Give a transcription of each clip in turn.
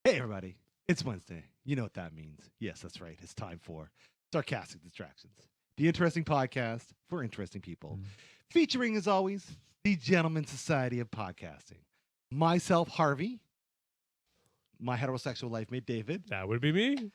Hey, everybody. It's Wednesday. You know what that means. Yes, that's right. It's time for Sarcastic Distractions, the interesting podcast for interesting people, featuring, as always, the Gentleman Society of Podcasting. Myself, Harvey, my heterosexual life mate, David, That would be me.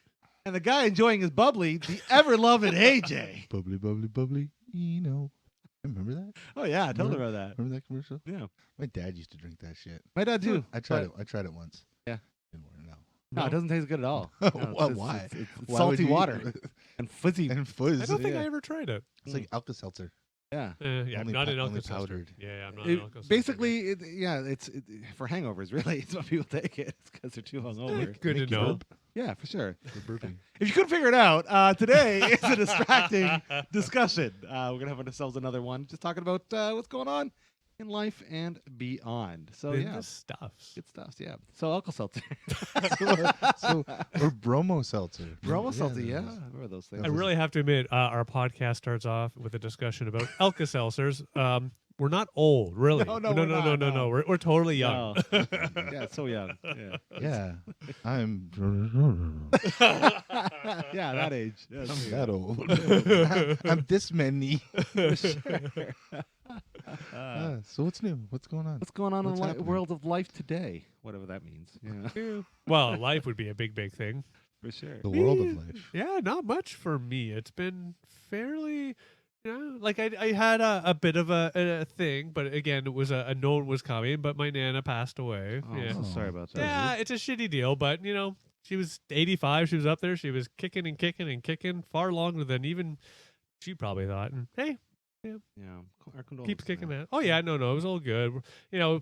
and the guy enjoying his bubbly, the ever-loving AJ. Bubbly, bubbly, bubbly. Remember that? Oh, yeah, I totally remember that. Remember that commercial? Yeah. My dad used to drink that shit. My dad, too. I tried it. I tried it once. Yeah. Didn't work out. No, it doesn't taste good at all. No, it's Why? It's Why salty would you- water and fuzzy. And fuzz. I don't think Yeah. I ever tried it. It's like Alka-Seltzer. Yeah. Yeah, I'm Only not an only Alka-Seltzer. powdered. Yeah, I'm not an Alka-Seltzer. Basically, it's for hangovers, really. It's why people take it. It's because they're too hungover. Good to Make you know. burp. Yeah, for sure. For burping. If you couldn't figure it out, today is a distracting discussion. We're going to have ourselves another one just talking about what's going on in life and beyond. So, In yeah. the stuffs. Good stuff, yeah. So, Alka-Seltzer. Or Bromo Seltzer. Bromo-Seltzer, yeah. those- Remember those things. I really have to admit, our podcast starts off with a discussion about Alka-Seltzers. We're not old, really. No, we're not, no. We're totally young. No. Yeah, it's so young. Yeah. Yeah. I'm Yeah, that age. Yeah, it's so that young. old. I'm this many. For sure. So what's new? What's going on? What's going on in What's the happening? world of life today? Whatever that means. Yeah, Well, life would be a big, big thing. for sure. The world of life. Yeah, not much for me. It's been fairly, like I had a bit of a thing, but again, it was a known was coming, but my Nana passed away. Oh, yeah. I'm so sorry about that. Yeah, it's a shitty deal, but she was 85. She was up there. She was kicking and kicking and kicking far longer than even she probably thought. And hey, Yeah. Our condolences, keeps kicking man. that. Oh yeah, no, it was all good.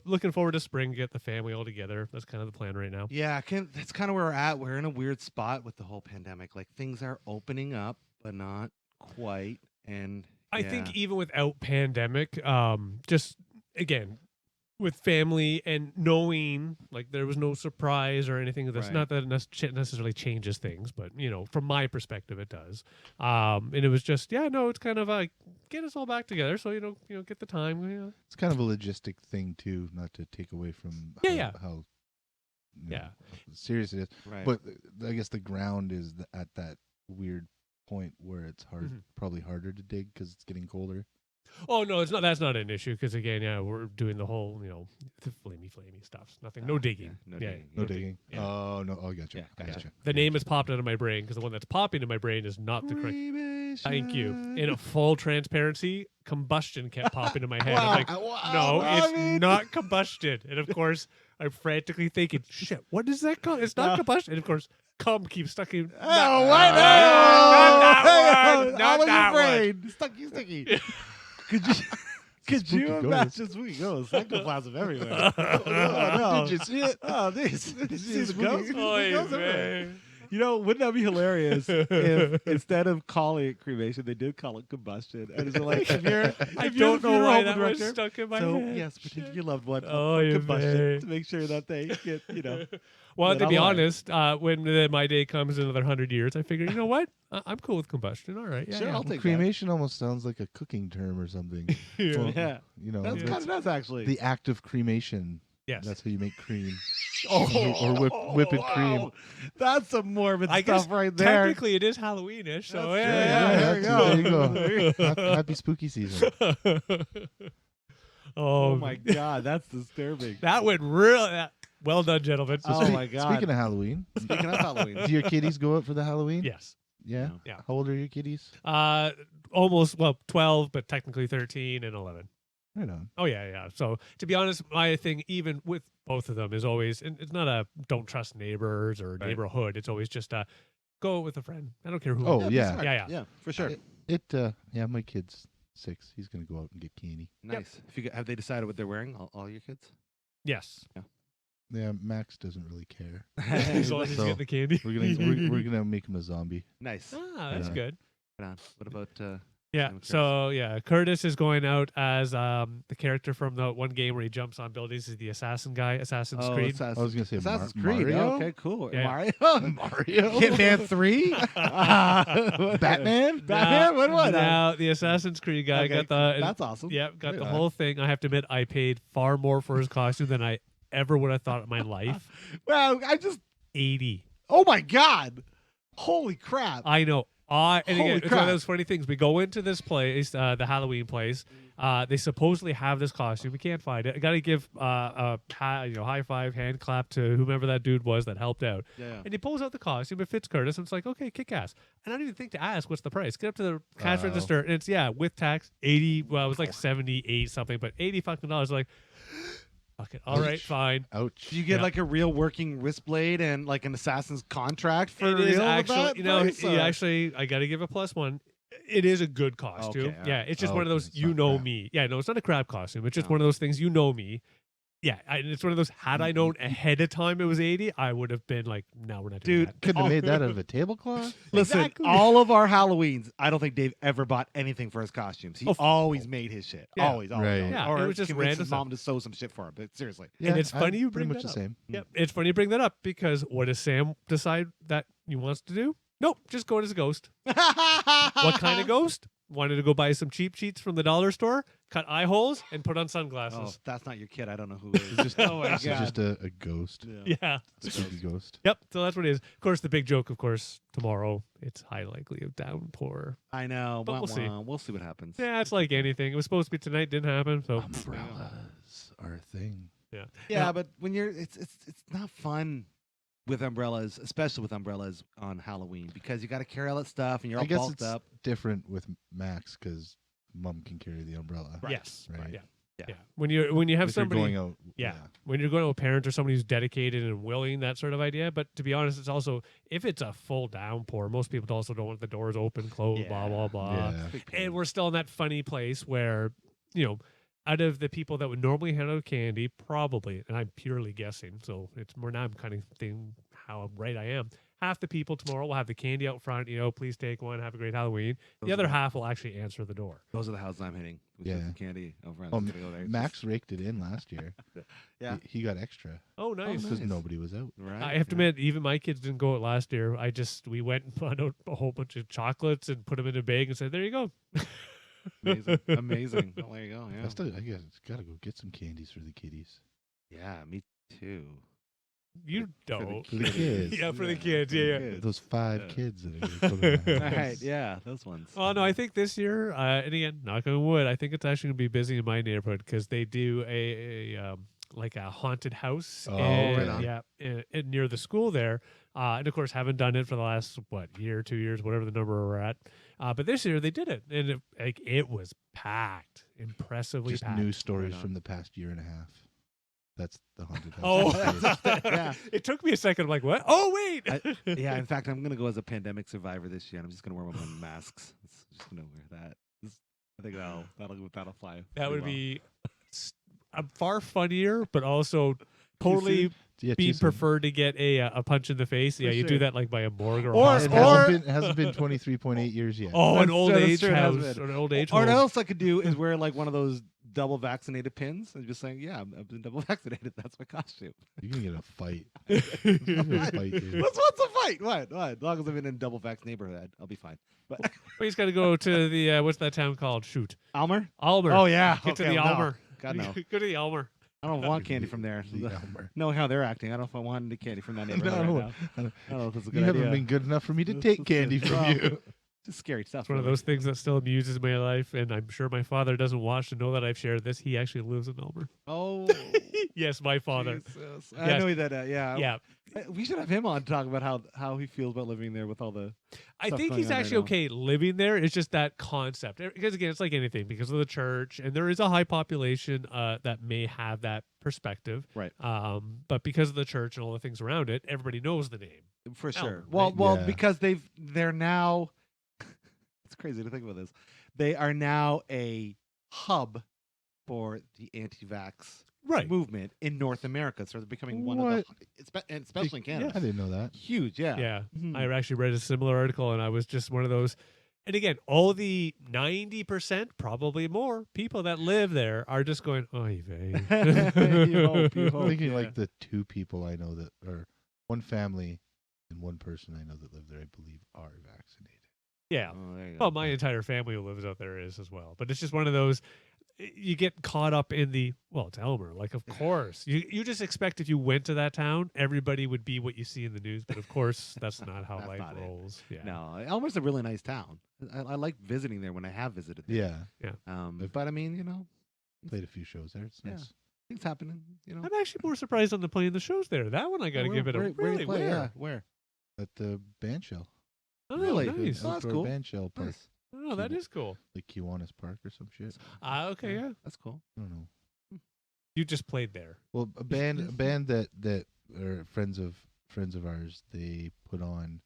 Looking forward to spring, get the family all together. That's kind of the plan right now. Yeah, that's kind of where we're at. We're in a weird spot with the whole pandemic. Like things are opening up, but not quite. And I think even without pandemic, just again with family and knowing like there was no surprise or anything. That's Right. not that it necessarily changes things, but from my perspective, it does. And it was just it's kind of like get us all back together. So get the time. It's kind of a logistic thing too, not to take away from how serious it is. right. But I guess the ground is at that weird point where it's hard, Mhm. probably harder to dig because it's getting colder. Oh no, it's not. That's not an issue because again, we're doing the whole the flamey stuff. Nothing, no digging. no Yeah, digging. No digging. Yeah. Oh no! Oh, gotcha. Yeah, I gotcha. gotcha. The name has popped out of my brain because the one that's popping in my brain is not the correct. Thank you. In a full transparency, combustion kept popping in my head. I'm like, no, it's not combustion. And of course, I'm frantically thinking, shit, what is that called? It's not combustion. And of course, cum keeps stuck in. Oh, what? Not that one. All Not in that your one. brain. Sticky. Could Spooky you ghost. imagine spooky ghosts? Ectoplasm everywhere. Oh, no. Did you see it? Oh, this. Did you see the Spooky ghosts? Oy Ghosts everywhere. vey. Wouldn't that be hilarious if instead of calling it cremation, they did call it combustion? And it's like, if you're, I if you're don't the know why funeral that was director, stuck in my so head. yes, protect your loved one Oh, from you combustion may. to make sure that they get, Well, But to be I'm like- honest, when my day comes in another 100 years, I figure, you know what? I'm cool with combustion. All right. Yeah, Sure, yeah. I'll take Cremation almost sounds like a cooking term or something. Yeah. Well, Yeah, that's it's kind of nuts, actually. the act of cremation. Yes. That's how you make cream. Oh, whipped wow. cream. That's some morbid I guess stuff right there. technically it is Halloweenish, so That's yeah. true. there you go. There you Happy spooky season. Oh, Oh my god, that's disturbing. that went real. Well done, gentlemen. Oh my God. Speaking of Halloween, Speaking of Halloween, do your kiddies go out for the Halloween? Yes. Yeah. No. Yeah. How old are your kiddies? Almost 12, but technically 13 and 11. Right on. Oh yeah. So to be honest, my thing, even with both of them, is always, and it's not a don't trust neighbors or Right. neighborhood. It's always just go with a friend. I don't care who. Oh, be yeah. smart. Yeah. yeah, for sure. My kid's 6. He's gonna go out and get candy. Nice. Have they decided what they're wearing? All your kids? Yes. Yeah, Max doesn't really care. As long as he's So, getting the candy. We're gonna make him a zombie. Nice. Ah, that's Yeah. good. Right on. What about? Yeah. Same with So Curtis is going out as the character from the one game where he jumps on buildings. Is the assassin guy, Assassin's Creed. I was gonna say Assassin's Mar- Creed. Mario? Okay, cool. Yeah. Mario. Mario. Hitman 3. Batman? Batman. What? Now the Assassin's Creed guy Okay, got the. That's awesome. Yep, got the Right on. whole thing. I have to admit, I paid far more for his costume than I ever would have thought in my life. Well, I just $80. Oh my God! Holy crap! I know. And Holy again, it's one crap. of those funny things. We go into this place, the Halloween place. They supposedly have this costume. We can't find it. I got to give high five, hand clap to whomever that dude was that helped out. Yeah. And he pulls out the costume. It fits Curtis. And it's like, okay, kick ass. And I don't even think to ask what's the price. Get up to the cash register, and it's with tax 80. Well, it was like 78 something, but $80 fucking dollars. Like, fuck it. All right, fine. Ouch. Do you get like a real working wrist blade and like an assassin's contract for It real? is with actually, that price, or- I got to give a +1. It is a good costume. Okay, all Yeah, right. it's just Oh, one of those it's not crap. me. Yeah, no, it's not a crap costume. It's just No. one of those things me. Yeah, it's one of those. Had I known ahead of time it was 80, I would have been like, no, we're not doing Dude, that. Couldn't have made that out of a tablecloth. Listen, Exactly. all of our Halloweens, I don't think Dave ever bought anything for his costumes. He Oh, always made his shit. Yeah. Always. Right. Yeah, or it was just convinced random his mom to sew some shit for him. But seriously. Yeah, it's funny you pretty bring much that the up. same. Yep, it's funny you bring that up because what does Sam decide that he wants to do? Nope, just going as a ghost. What kind of ghost? Wanted to go buy some cheap sheets from the dollar store, cut eye holes, and put on Oh, sunglasses. if that's not your kid. I don't know who it is. Just, oh my this is God. just a ghost. Yeah. A creepy ghost. Yep. So that's what it is. Of course, the big joke, tomorrow, it's high likely of downpour. I know. But we'll see. We'll see what happens. Yeah, it's like anything. It was supposed to be tonight, didn't happen. So Umbrellas are a thing. yeah. Yeah, Now, but when you're, it's not fun with umbrellas, especially with umbrellas on Halloween, because you got to carry all that stuff and you're I all guess bulked it's up. different with Max because Mom can carry the umbrella. yes. Right. Yeah. Yeah. Yeah. When you have If you're somebody going out, Yeah. When you're going to a parent or somebody who's dedicated and willing, that sort of idea. But to be honest, it's also, if it's a full downpour, most people also don't want the doors open, closed, blah, blah, blah. Yeah. Big pain. And we're still in that funny place where, out of the people that would normally hand out candy, probably, and I'm purely guessing, so it's more now I'm kind of thinking how right I am. Half the people tomorrow will have the candy out front, please take one, have a great Halloween. Those The other are- half will actually answer the door. Those are the houses I'm hitting. With Yeah. the candy over on Oh, the go there. Max raked it in last year. Yeah. He got extra Oh, nice. because nice. nobody was out. Right. I have to yeah. admit, even my kids didn't go out last year. We went and bought out a whole bunch of chocolates and put them in a bag and said, there you go. Amazing. Amazing. Oh, there you go. I guess gotta go get some candies for the kiddies. Yeah, me too. You For the don't. For the kids. Yeah, for the Yeah, kids. for the Yeah. kids. Those 5 Yeah. kids that are going to come in the All house. right. Yeah, those ones. Oh no, I think this year, and again, knock on wood, I think it's actually gonna be busy in my neighborhood because they do a like a haunted house, Oh, and, right on. yeah, and near the school there, and of course haven't done it for the last year, 2 years, whatever the number we're at. But this year they did it, and it was packed, impressively Just packed. news stories on. from the past year and a half. That's the haunted house. Oh, Yeah. It took me a second. I'm like, what? Oh, wait. Yeah, in fact, I'm gonna go as a pandemic survivor this year. And I'm just gonna wear one of my masks. Just gonna wear that. I think that'll fly. That pretty would well. be far funnier, but also totally Yeah, being too soon. preferred to get a punch in the face. Yeah, you do sure. that like by a morgue or a Or- It hospital. hasn't been 23.8 years yet. Oh, an That's old true, that's age true, it has house, been. or an old age Or what home. else I could do is wear like one of those double vaccinated pins and just saying, yeah, I've been double vaccinated. That's my costume. You're gonna get a fight. You're gonna fight, dude. What's a fight? What? As long as I'm in a double vax neighborhood, I'll be fine. But We just got to go to the what's that town called? Shoot, Almer? Almer. Oh yeah. Get to Okay, the no. Almer. God no. Go to the Almer. I don't want candy from there. The Elmer. Know how they're acting. I don't know if I want any candy from that neighborhood No, right now. I don't- I don't know if that's a good You idea. haven't been good enough for me to This take is candy good. from Well, you. Just scary stuff. It's one of really. those things that still amuses my life, and I'm sure my father doesn't watch to know that I've shared this. He actually lives in Elmer. Oh. Yes, my father. Jesus. I Yes. know that. Yeah. Yeah, We should have him on to talk about how he feels about living there with all the. I stuff think going he's on right actually now. okay living there. It's just that concept. Because again, it's like anything because of the church, and there is a high population that may have that perspective. Right. But because of the church and all the things around it, everybody knows the name. For Elmer, sure. right? Well, Yeah. because they're now. It's crazy to think about this. They are now a hub for the anti-vax Right. movement in North America. So they're becoming one of What? the, and especially in Canada. I didn't know that. Huge, yeah. Yeah. Mhm. I actually read a similar article, and I was just one of those. And again, all the 90%, probably more, people that live there are just going, oy vey. You hope, you I'm hope. thinking yeah. like the 2 people I know that are one family and one person I know that live there, I believe, are vaccinated. Yeah. Oh, there you go. Well, my entire family who lives out there is as well. But it's just one of those. you get caught up in the, well, it's Elmer. Like, of course. You just expect if you went to that town, everybody would be what you see in the news. But of course, that's not how That's life not it. rolls. Yeah. No, Elmer's a really nice town. I like visiting there when I have visited there. Yeah. But I mean, Played a few shows there. It's Yeah. nice. things happening. I'm actually more surprised on the playing the shows there. That one I got to give it a where you really play? where. Yeah, where? At the band shell. Oh, Really? nice. Oh, that's Outdoor cool. Band shell park. Nice. Oh, that is cool. Like Kiwanis Park or some shit. Okay, yeah. That's cool. I don't know. You just played there. Well, a band that are friends of ours. They put on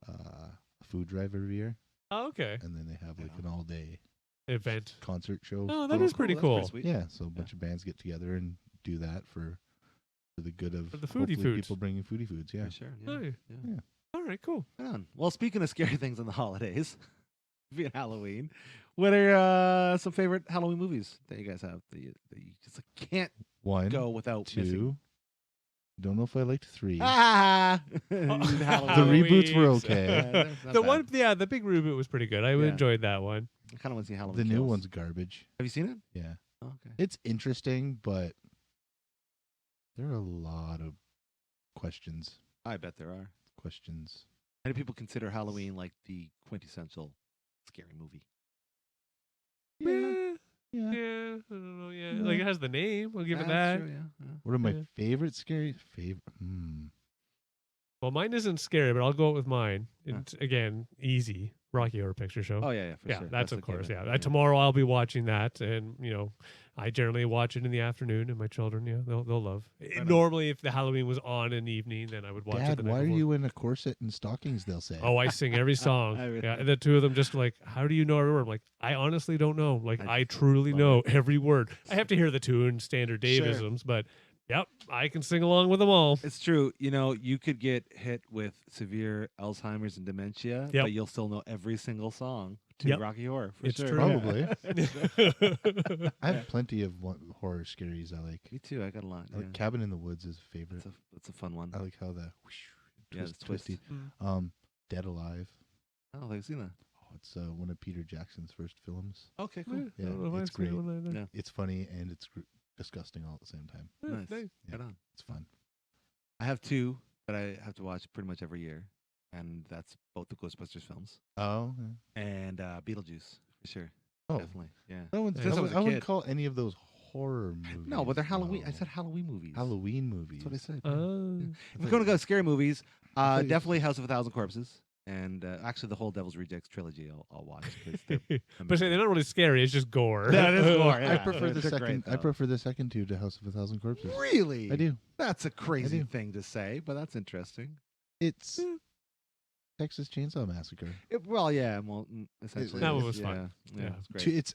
a food drive every year, Oh, okay. and then they have like Yeah. an all day Event. concert show. Oh, that is pretty That's cool. sweet. Yeah, so a bunch of bands get together and do that for the good of For the foodie hopefully foods. people bringing foodie foods. Yeah, For sure. Yeah. Oh, yeah. Yeah. All right, cool. Right on. Well, speaking of scary things on the holidays, being Halloween, what are some favorite Halloween movies that you guys have that you just can't one, go without two. missing? Don't know if I liked three. Ah! The Halloween. reboots were Halloween's. okay. Yeah, they're not The bad. one, the big reboot was pretty good. I Yeah. enjoyed that one. I kind of want to see Halloween. The new Kills. one's garbage. Have you seen it? Yeah, Oh, okay. it's interesting, but there are a lot of questions. I bet there are. Questions. Many people consider Halloween like the quintessential scary movie. Yeah. Yeah. Yeah. I don't know. Yeah. Yeah. Like it has the name. We'll give it That's that. true, yeah. One of my Yeah. favorite scary Well, mine isn't scary, but I'll go with mine. Huh. It's again easy. Rocky Horror Picture Show. Oh yeah, for yeah, sure. that's of the course. given. Yeah. Tomorrow I'll be watching that, and I generally watch it in the afternoon, and my children, they'll love. on. Normally, if the Halloween was on in the evening, then I would watch it. Dad, The night why are before. you in a corset and stockings? They'll say. Oh, I sing every song. Everything. Yeah, and the two of them just like, how do you know every word? I'm like, I honestly don't know. Like, I I truly love know every word. I have to hear the tune, standard Sure. Davisms, but yep, I can sing along with them all. It's true. You could get hit with severe Alzheimer's and dementia, Yep. but you'll still know every single song to Yep. Rocky Horror. For It's sure. true. Probably. Yeah. I have plenty of horror scaries I like. Me too. I got a lot. I like Cabin in the Woods is a favorite. That's a fun one. I like how the Yeah, twist, the twist. twisty. Mm. Dead Alive. I don't think I've seen that. Oh, it's one of Peter Jackson's first films. Okay, cool. Yeah, I don't know if it's I've seen great. one either. Yeah. It's funny and it's disgusting all at the same time. Yeah, Nice. nice. Yeah. Right on. It's fun. I have two that I have to watch pretty much every year, and that's both the Ghostbusters films Oh, and Beetlejuice for sure. oh. Definitely. Yeah. I wouldn't, Since I was a wouldn't kid. call any of those horror movies. No, but they're Halloween. I No. said Halloween movies. Halloween movies. That's what I said. Oh. If we're going to go scary movies, thought you- definitely House of a Thousand Corpses, and actually the whole Devil's Rejects trilogy I'll watch. 'Cause they're But say they're not really scary. It's just gore. That is gore. I Yeah, prefer the they're second. great, I though. prefer the second two to House of a Thousand Corpses. Really? I do. That's a crazy do. thing to say, but that's interesting. It's Yeah. Texas Chainsaw Massacre. Essentially, That it one is. was fun. Yeah, Yeah. it's great. It's.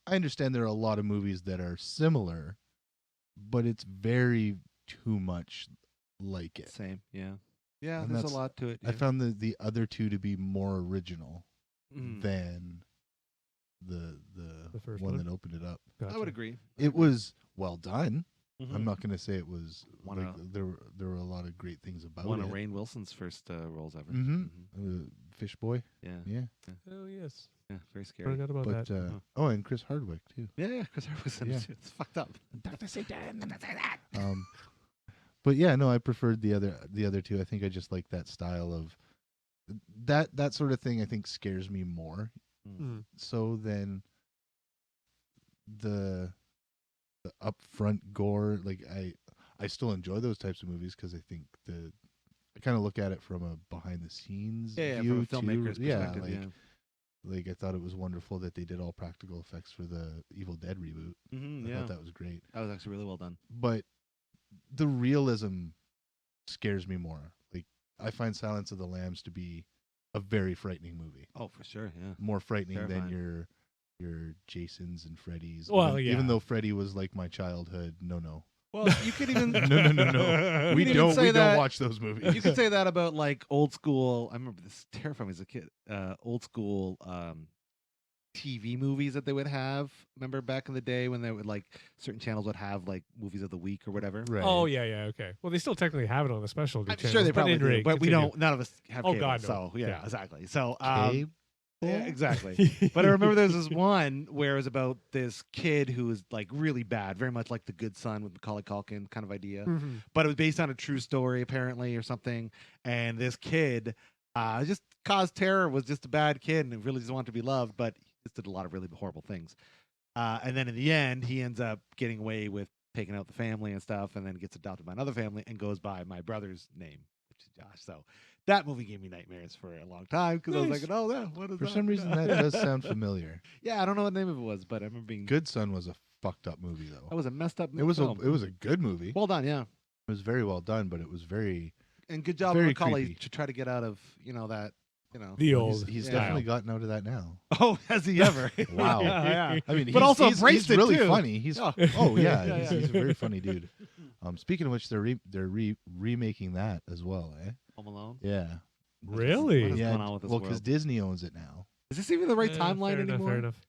I understand there are a lot of movies that are similar, but it's very too much like it. Same. Yeah. Yeah. And There's a that's- lot to it. I found the other two to be more original Mhm. than the The first one one? that opened it up. I would agree. It was well done. Mhm. I'm not going to say it was One like of- there were a lot of great things about one it. of Rainn Wilson's first roles ever. Mhm. Mhm. Fish Boy, Yeah. yeah. Oh yes. Yeah. Very scary. Forgot about But that. Uh-huh. and Chris Hardwick too. Yeah. Chris Harrison. Yeah. It's fucked up. But yeah, no, I preferred the other two. I think I just like that style of that sort of thing. I think scares me more Mm. so than the upfront gore. Like I still enjoy those types of movies because I think I kind of look at it from a behind the scenes Yeah. view From a too. filmmaker's Yeah, perspective. like Yeah. like I thought it was wonderful that they did all practical effects for the Evil Dead reboot. Mhm, I yeah. thought that was great. That was actually really well done. But the realism scares me more. Like I find Silence of the Lambs to be a very frightening movie. Oh, for sure. Yeah. More frightening Terrifying. than your Jasons and Freddys. Well, even yeah. though Freddy was like my childhood. No. Well, you could even No. We could even don't say that- watch those movies. you could say that about like old school. I remember this terrifying me as a kid. Old school TV movies that they would have. Remember back in the day when they would like certain channels would have like movies of the week or whatever. Right. Oh yeah, okay. Well, they still technically have it on the specialty I'm channels. sure they but probably anyway, do, but we continue. don't. None of us have Oh, cable, God, no. so yeah, Yeah. exactly. So Yeah, exactly. But I remember there's this one where it was about this kid who was like really bad, very much like The Good Son with Macaulay Culkin kind of idea. Mhm. But it was based on a true story apparently or something. And this kid just caused terror, was just a bad kid and really just wanted to be loved, but he just did a lot of really horrible things. And then in the end, he ends up getting away with taking out the family and stuff, and then gets adopted by another family and goes by my brother's name, which is Josh. So that movie gave me nightmares for a long time because I was Nice. like, oh, yeah, what is For that? some reason, that does sound familiar. Yeah, I don't know what name of it was, but I remember being Good Son was a fucked up movie, though. That was a messed up It was film. a good movie. Well done, yeah. It was very well done, but it was very And good job, very Macaulay, creepy. to try to get out of, that, The Well, old. He's Yeah. definitely gotten out of that now. Oh, has he ever? Wow. yeah. I mean, But also he's embraced it, really too. funny. He's Oh. oh yeah, Yeah, he's, yeah. he's a very funny dude. Speaking of which, they're remaking that as well, eh? Home Alone. Yeah, Really? What is yeah. going on with this Well, because world? Disney owns it now. Is this even the right Eh, timeline fair enough, anymore? fair enough.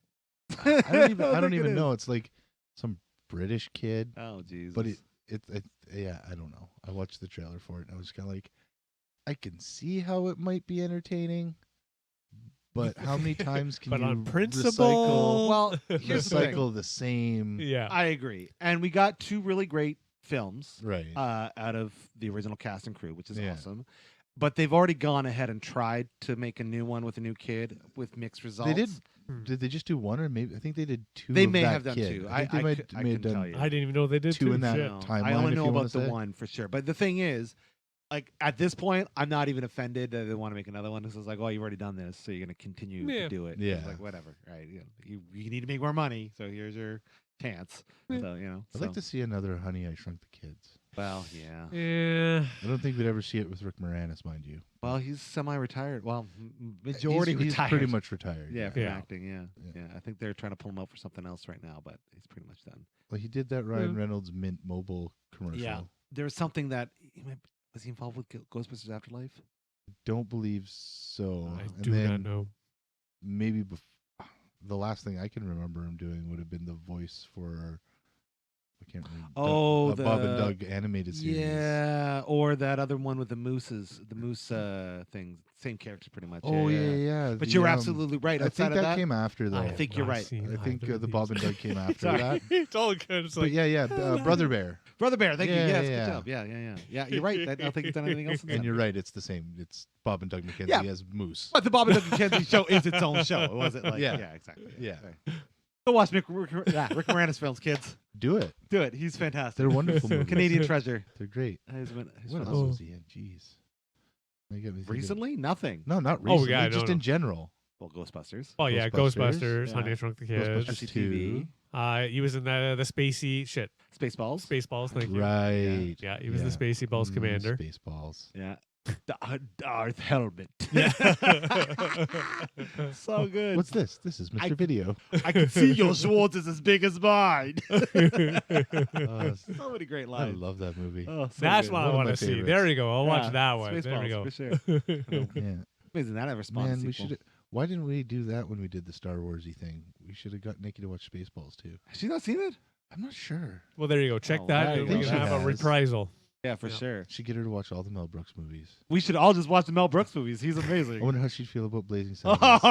I don't think it even is. know. It's like some British kid, Oh, Jesus. but yeah, I don't know. I watched the trailer for it and I was kind of like, I can see how it might be entertaining, but how many times can But you on principle, Well, here's the thing. recycle the same? yeah. I agree. And we got two really great films Right. out of the original cast and crew, which is Yeah. awesome. But they've already gone ahead and tried to make a new one with a new kid with mixed results. They did. Did they just do one, or maybe I think they did two? They of may that have done kid. two. I think they may have couldn't done tell you. I didn't even know they did two too. in that Shit. timeline. I only if know you wanna about the say. one for sure. But the thing is, like at this point, I'm not even offended that they want to make another one. Because it's like, well, you've already done this, so you're going to continue Yeah. to do it. Yeah. It's like whatever, right? You need to make more money, so here's your chance. Yeah. So I'd like to see another Honey, I Shrunk the Kids. Well, yeah. Yeah. I don't think we'd ever see it with Rick Moranis, mind you. Well, he's semi-retired. Well, majority he's retired. pretty much retired. Yeah, from Yeah. acting. Yeah. Yeah. I think they're trying to pull him out for something else right now, but he's pretty much done. Well, he did that Ryan Reynolds Mint Mobile commercial. Yeah. There was something that was he involved with Ghostbusters Afterlife? Don't believe so. I And do then not know. maybe the last thing I can remember him doing would have been the voice for. I can't remember. Oh, Bob and the- Doug animated series. Yeah, or that other one with the moose thing. Same character, pretty much. Oh yeah. But the, you're absolutely right. I Outside think of that came after though. I think you're not right. seen I think either of the these. Bob and Doug came after Sorry. that. It's all good. It's But like, yeah, Brother Bear. Brother Bear. Thank you. Yeah, Yes, yeah. good job. Yeah. You're right. I don't think he's done anything else. Since And then. you're right, it's the same. It's Bob and Doug McKenzie Yeah. as Moose. But the Bob and Doug McKenzie show is its own show. It wasn't like Yeah. exactly. Yeah. Right. Go watch Rick Moranis films, kids. Do it. Do it. He's fantastic. They're wonderful movies. Canadian treasure. They're great. He's What phenomenal. else was he in? Jeez. Now you got me thinking- Recently, nothing. No, not Oh, recently. yeah, just no. in general. Well, Ghostbusters. oh yeah, Ghostbusters. Ghostbusters, Yeah. Honey, I Shrunk the Kids. Ghostbusters. FCTV. He was in the spacey shit. Spaceballs. Spaceballs, thank you. Right. Yeah, he was the Spacey Balls commander. Spaceballs. Yeah. Darth Helmet. Yeah. So good. What's this? This is Mr. Video. I can see your Schwartz is as big as mine. Uh, So many great I lines. love that movie. Oh, so That's good. what I One of want my to see. favorites. There you go. I'll watch Yeah, that one. There we go. Spaceballs, for sure. Yeah. Amazing that ever spawned a Man, we sequel. should. Why didn't we do that when we did the Star Warsy thing? We should have got Nikki to watch Spaceballs too. Has she not seen it? I'm not sure. Well, there you go. Check Oh, that. there you And go. we can She have a has. reprisal. Yeah, for Yeah. sure. Should get her to watch all the Mel Brooks movies. We should all just watch the Mel Brooks movies. He's I amazing. wonder how she'd feel about Blazing Oh, Saddles.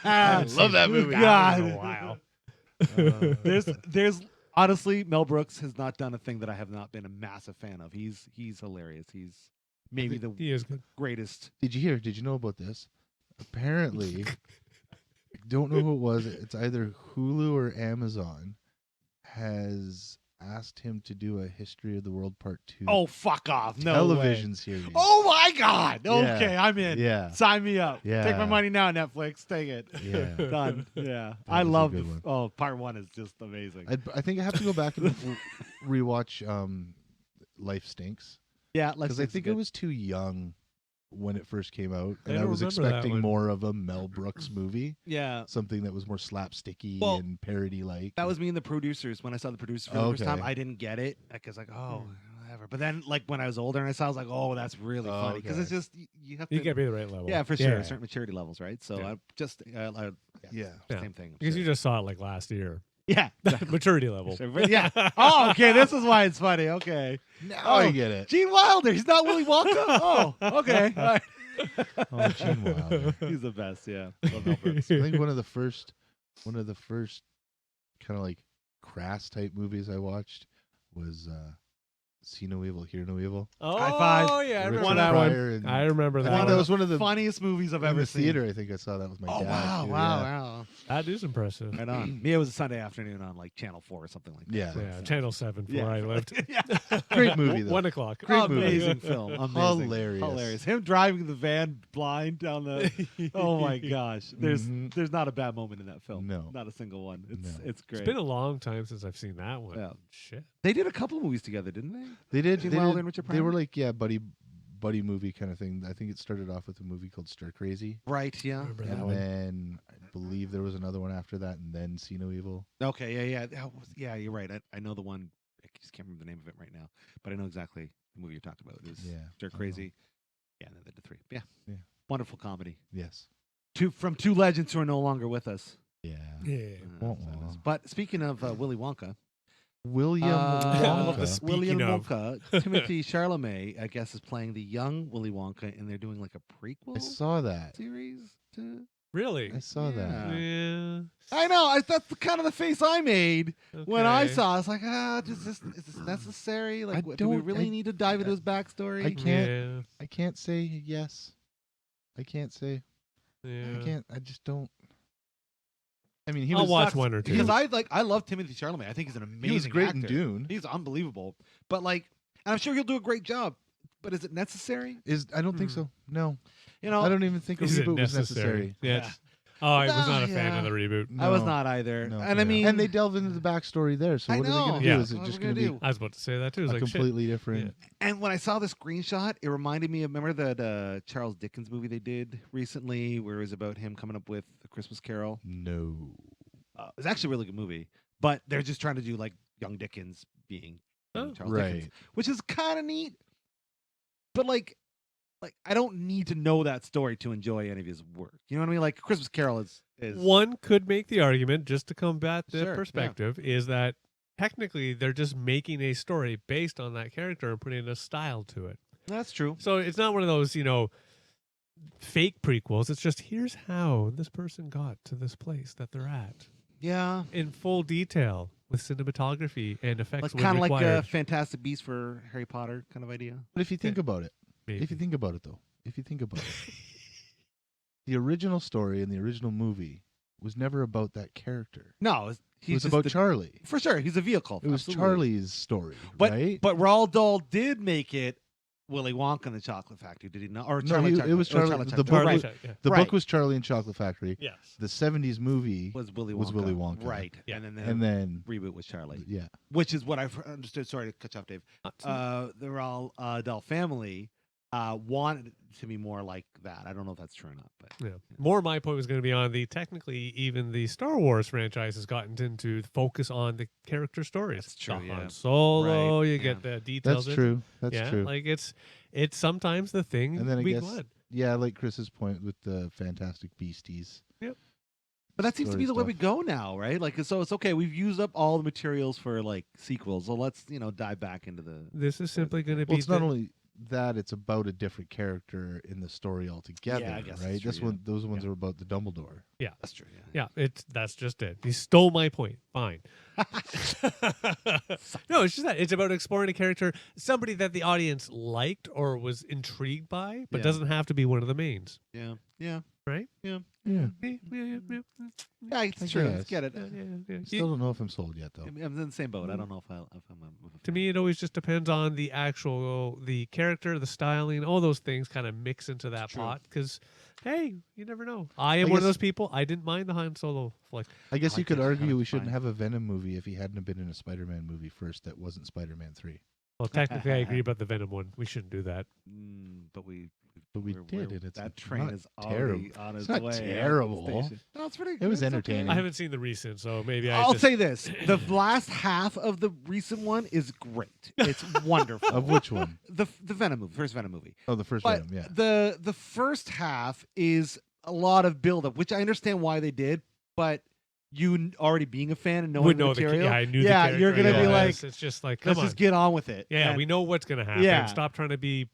I love that movie. God. Wow. There's honestly, Mel Brooks has not done a thing that I have not been a massive fan of. He's hilarious. He's maybe the He is good. greatest. Did you hear? Did you know about this? Apparently, I don't know who it was. It's either Hulu or Amazon has asked him to do a History of the World Part 2 Oh, fuck off. No television way. series. Oh my God. Yeah. Okay, I'm in. Yeah. Sign me up. Yeah. Take my money now, Netflix. Take it. Yeah. Done. Yeah. That I was a love good the one. Oh, part one is just amazing. I think I have to go back and rewatch Life Stinks Yeah, because I think it was too young when it first came out, I and I don't was remember that expecting one. more of a Mel Brooks movie, Yeah. something that was more slapsticky Well, and parody like. That was me and the producers. When I saw the producer for the first time, Okay. I didn't get it. Like, I was like, oh, whatever. But then, like, when I was older and I saw, I was like, oh, that's really Oh, funny. Because okay. it's just, you have to. You got to be the right level. yeah, for sure. Certain maturity levels, right? So Yeah. I just, Yeah. Yeah. same thing. Because sure. you just saw it like last year. Yeah. Maturity level. Yeah. Oh, okay. This is why it's funny. Okay. Now I get it. Gene Wilder. He's not Willy Wonka. Oh, okay. All right. Oh, Gene Wilder. He's the best. Yeah. Love Mel Brooks. I think one of the first kind of like crass type movies I watched was See No Evil, Hear No Evil. Oh, High five. yeah. I Richard remember that Pryor one. and- I remember I that think one. that was one of the funniest movies I've in ever the seen. theater. I think I saw that with my Oh, dad. wow. too, Wow. yeah. Wow. That is impressive. Right on. Me, it was a Sunday afternoon on like Channel 4 or something like that. Yeah. Yeah, Channel 7 where I lived. Yeah. Great movie though. 1 o'clock. Great movie. Amazing film. Amazing. Hilarious. Hilarious. Him driving the van blind down the. Oh my gosh. There's not a bad moment in that film. No. Not a single one. No. It's great. It's been a long time since I've seen that one. Yeah. Shit. They did a couple of movies together, didn't they? They did. Gene They, Wilder did, and Richard they were Pryor? like buddy movie kind of thing. I think it started off with a movie called Stir Crazy, Right. Yeah. Remember that and one. then I believe there was another one after that, and then See No Evil. Okay. Yeah. Yeah. You're right. I know the one. I just can't remember the name of it right now, but I know exactly the movie you're talking about. It was Yeah. Stir Crazy. Yeah. And then they did 3. Yeah. Yeah. Wonderful comedy. Yes. From two legends who are no longer with us. Yeah. Yeah. Wah, Sadness. wah. But speaking of Willy Wonka, William I love the Wonka. Speaking William of. Wonka, Timothy Chalamet, I guess, is playing the young Willy Wonka, and they're doing like a prequel I saw that. series. To... Really? I saw that. Yeah. I know. That's kind of the face I made when I Okay. saw. I was like, is this necessary? Like, do we really need to dive into his backstory? I can't. Yeah. I can't say yes. I can't say. Yeah. I can't. I just don't. I mean, he I'll was watch That's- one or two. because I love Timothy Chalamet. I think he's an amazing. he was great actor. in Dune. He's unbelievable. But like, and I'm sure he'll do a great job. But is it necessary? I don't think so. No, You know, I don't even think a Is it reboot was necessary? necessary. Yeah. Yeah. it's- Oh, I was not a fan Yeah. of the reboot. I was No. not either. No. And I Yeah. mean, And they delve into the backstory there. So I what are they know. going to Yeah. do? Is it What just are we going to gonna be do? I was about to say that too. It was a like, shit. completely different? And when I saw the screenshot, it reminded me of, remember that Charles Dickens movie they did recently where it was about him coming up with A Christmas Carol? No. It's actually a really good movie, but they're just trying to do like young Dickens being Oh. Charles Right. Dickens, which is kind of neat. But like I don't need to know that story to enjoy any of his work. You know what I mean? Like A Christmas Carol is One could make the argument, just to combat the Sure, yeah. perspective, is that technically they're just making a story based on that character and putting a style to it. that's true. So it's not one of those, fake prequels. It's just here's how this person got to this place that they're at Yeah, in full detail with cinematography and effects. like when kind of like a required. Fantastic Beasts for Harry Potter kind of idea. But if you think about it, Maybe. if you think about it, the original story in the original movie was never about that character. No, It he's was just about the- Charlie. for sure. He's a vehicle. It was absolutely. Charlie's story, But right? but Roald Dahl did make it Willy Wonka and the Chocolate Factory, did he not? Or No, Charlie? it was Chocolate- or Charlie- the Chocolate book Factory. was- Right, yeah. the right. book was Charlie and Chocolate Factory. Yes. The 70s movie was Willy Wonka. was Willy Wonka. Right. Yeah. And then and then reboot was Charlie, yeah. which is what I've understood. Sorry to cut you off, Dave. Not- The Roald Dahl family wanted it to be more like that. I don't know if that's true or not, but Yeah. More my point was going to be on the technically even the Star Wars franchise has gotten into focus on the character stories. That's true, The yeah. Han Solo, Right, you yeah. get the details. That's true. That's yeah, true. like it's sometimes the thing And then I we guess- glad. Yeah, like Chris's point with the Fantastic Beasties. but that seems to be the way Story we go now, right? Like, so it's okay. We've used up all the materials for like sequels, so let's dive back into the. This is simply going to be Well, it's not only that; it's about a different character in the story altogether, Yeah, I guess that's right? true, this yeah. one, those ones Yeah. are about the Dumbledore. That's true. Yeah. Yeah, that's just it. He stole my point. Fine. No, it's just that it's about exploring a character, somebody that the audience liked or was intrigued by, but Yeah. doesn't have to be one of the mains. Yeah. Yeah. Right? Yeah. Yeah, it's true. guess. Let's get it. Still don't know if I'm sold yet, though. I'm in the same boat. I don't know if I'm. To me, it always just depends on the character, the styling, all those things kind of mix into that True. pot. Because, hey, you never know. I am one of guess- those people. I didn't mind the Han Solo flick. I guess you like could it. argue we That's shouldn't fine. have a Venom movie if he hadn't have been in a Spider-Man movie first that wasn't Spider-Man 3. Well, technically, I agree about the Venom one. We shouldn't do that. But we. But we we're- did, we're- and it's that train not is terrible. already on its It's not way. out of the terrible. station. No, it's pretty. It was it's entertaining. I Okay. haven't seen the recent, so maybe I I'll just... say this: the last half of the recent one is great. It's wonderful. Of which one? the Venom movie, first Venom movie. Oh, the first But Venom, yeah. the first half is a lot of buildup, which I understand why they did, but you already being a fan and knowing Would the know material. I knew yeah, the character. you're gonna I be know like, this. It's just like, come let's on. just get on with it. Yeah, And- we know what's gonna happen. Yeah. Stop trying to be.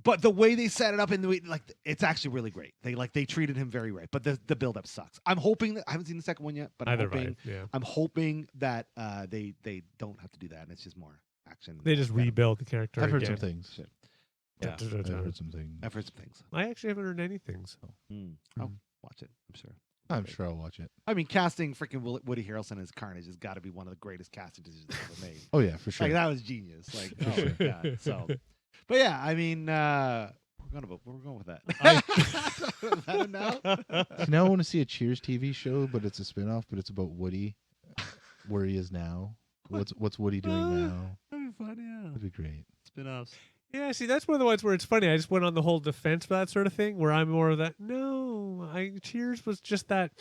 But the way they set it up and the way, like, it's actually really great. They treated him very right. But the build up sucks. I'm hoping that I haven't seen the second one yet, but Either way, I'm hoping that they don't have to do that and it's just more action. they just rebuild the character. I've heard again. some things. Shit. Yeah. I've heard some things. I've heard some things. I actually haven't heard anything. So I'll watch it. I'm sure. I'm sure I'll watch it. I mean, casting freaking Woody Harrelson as Carnage has got to be one of the greatest casting decisions ever made. Oh yeah, for sure. Like that was genius. Like, oh sure. my god. So, but yeah, I mean, we're going with that. I don't know. See, now I want to see a Cheers TV show, but it's a spinoff, but it's about Woody, where he is now. What's Woody doing now? That'd be fun. Yeah, That'd be great. spin-offs. Yeah, see, that's one of the ones where it's funny. I just went on the whole defense for that sort of thing, where I'm more of that. No, Cheers was just that.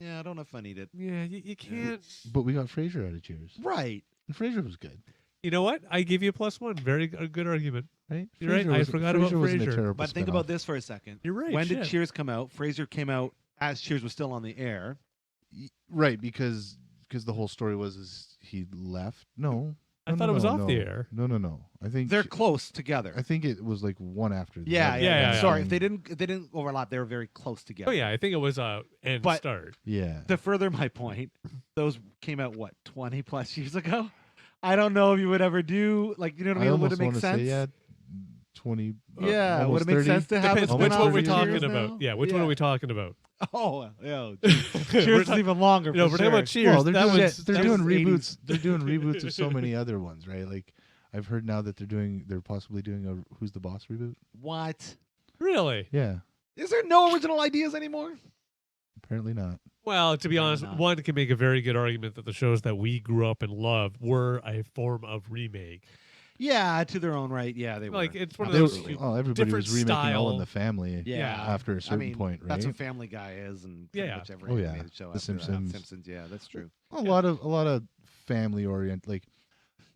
Yeah, I don't know if I need it. Yeah, you can't. But we got Frasier out of Cheers, Right. and Frasier was good, You know what? I give you a +1. Very good argument. right? You're right, Frasier I was- forgot about wasn't a Frasier. terrible But think spinoff. about this for a second. You're right. When did shit. Cheers come out? Frasier came out as Cheers was still on the air. Right, because the whole story was he left. No, I thought it was off the air. No. I think They're close together. I think it was like one after the Yeah, other. yeah. Sorry, if they didn't overlap. They were very close together. Oh yeah, I think it was end But- start. Yeah. To further my point, those came out 20 plus years ago. I don't know if you would ever do like you know what I mean. Would it almost make wanna sense? Say, yeah, 20. Yeah, would almost it make 30? sense to have Depends a which spin-off one of we're Cheers talking now? about. Yeah, which one are we talking about? Oh, yeah. We're Cheers is talk- even longer. No, for we're talking about sure. Cheers. Well, they're that doing, was they're that doing was 80s. reboots. They're doing reboots of so many other ones, right? Like I've heard now that they're possibly doing a Who's the Boss reboot. What? really. Yeah, Is there no original ideas anymore? apparently not. Well, to be honest, not. one can make a very good argument that the shows that we grew up and loved were a form of remake. Yeah, to their own right. Yeah, they Like were. it's one of They those. were- everybody different was remaking All style. in the Family. Yeah. after a certain point, right? That's what Family Guy is, and pretty Yeah. much every Oh, yeah. animated show. The after that. Simpsons. Simpsons. Yeah, that's true. a lot of family orient. Like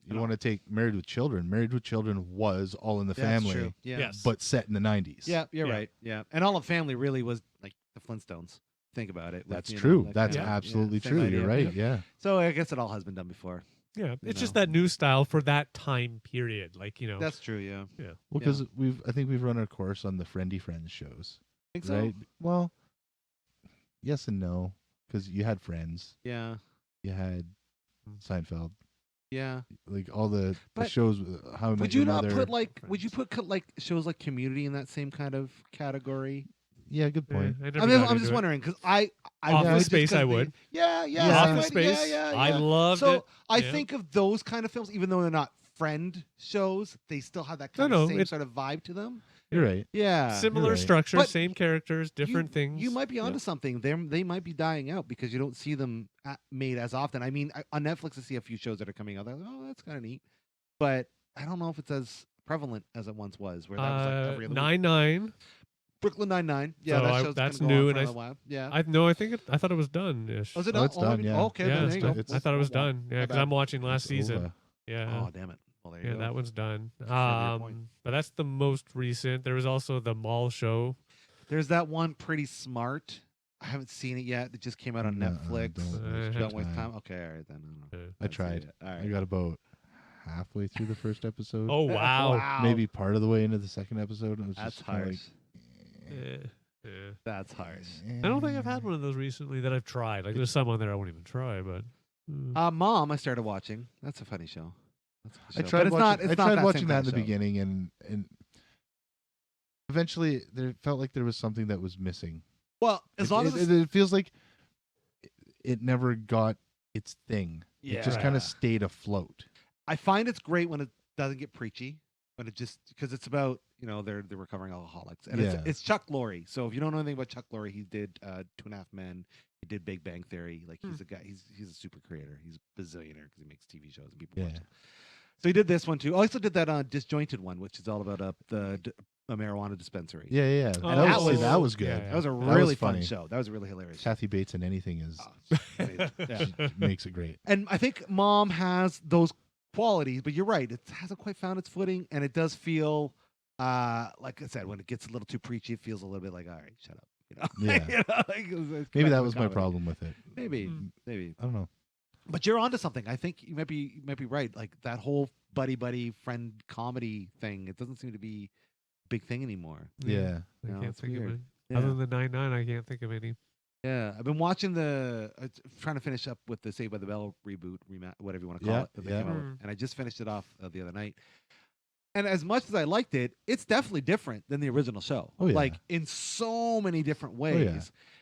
you know. want to take Married with Children. Married with Children was All in the That's Family, true. Yeah. Yes. but set in the 90s. Yeah, you're Yeah. right. Yeah, and All in Family really was like the Flintstones. Think about it. with, That's you know, true. that That's kind of- absolutely same true. idea. You're right. Yeah. So I guess it all has been done before. Yeah, it's just know. that new style for that time period. Like That's true. Yeah. Well, Yeah. because I think we've run our course on the Friendly Friends shows, Think so? right? Well, yes and no, because you had Friends, Yeah. you had Seinfeld, Yeah. like all the But shows. How I Met Would Your you not Mother. put like? Would you put like shows like Community in that same kind of category? Yeah, good point. I'm just wondering because I Office would just Space, 'cause I would. Yeah. Yeah, same Office idea, Space. Yeah. I loved so it. I Yeah. think of those kind of films, even though they're not friend shows, they still have that kind No, of same it's- sort of vibe to them. You're right. Yeah. Similar right. structure, But same characters, different things. You might be onto Yeah. something. They might be dying out because you don't see them made as often. I mean, on Netflix, I see a few shows that are coming out. They're like, oh, that's kind of neat, but I don't know if it's as prevalent as it once was. Where that was like every other week. 9/9. Brooklyn Nine-Nine. Yeah, So that show's that's gonna go on new, for and a while. Yeah. I thought it was done ish. Was it Oh, not? it's done, yeah. Okay, Yeah, then it's there you done. go. It's- I thought it was Oh, wow. done. Yeah, My because bad. I'm watching last It's season. over. Yeah. Oh, damn it. Well, there you Yeah, go. that one's done. That's your point. But that's the most recent. There was also the Mall Show. There's that one Pretty Smart. I haven't seen it yet. It just came out on No, Netflix. don't Don't waste time. time. Okay, all right then. Uh, I Haven't seen tried. it. All I right. got about halfway through the first episode. Oh wow. Wow. Maybe part of the way into the second episode. And it was That's just kinda harsh. Yeah. That's harsh. I don't think I've had one of those recently that I've tried. Like there's some on there I won't even try, but Mom, I started watching. That's a funny show. That's a good I show. But tried it's watching, not. It's I not tried that watching same that in kind the of show. beginning, and eventually there felt like there was something that was missing. Well, as long as it's, it feels like it never got its thing. yeah, It just kind of stayed afloat. I find it's great when it doesn't get preachy, when it just because it's about they're recovering alcoholics, and Yeah. it's Chuck Lorre. So if you don't know anything about Chuck Lorre, he did 2.5 Men, he did Big Bang Theory. Like he's a guy, he's a super creator. He's a bazillionaire because he makes TV shows and people watch Yeah. them. So he did this one too. I also did that Disjointed one, which is all about a marijuana dispensary. Yeah, yeah. Oh, that, that was, was- that was good. yeah, yeah. That was a That really was fun funny. show. That was really hilarious. Kathy Bates in anything is Oh, amazing. Yeah. makes it great. And I think Mom has those qualities, but you're right. It hasn't quite found its footing, and it does feel like I said, when it gets a little too preachy, it feels a little bit like, all right, shut up. You know? Yeah. You know, like, it's Maybe that connected was to my comedy. problem with it. Maybe, Mm. maybe. I don't know. But you're onto something. I think you might be right. Like that whole buddy friend comedy thing. It doesn't seem to be a big thing anymore. Yeah. I No, can't it's think of weird. any. Yeah. Other than 9/9, I can't think of any. Yeah, I've been watching trying to finish up with the Saved by the Bell reboot, whatever you want to call Yeah, it, that they yeah. came out with. Mm. And I just finished it off the other night. And as much as I liked it, it's definitely different than the original show. Oh, yeah. Like in so many different ways yeah.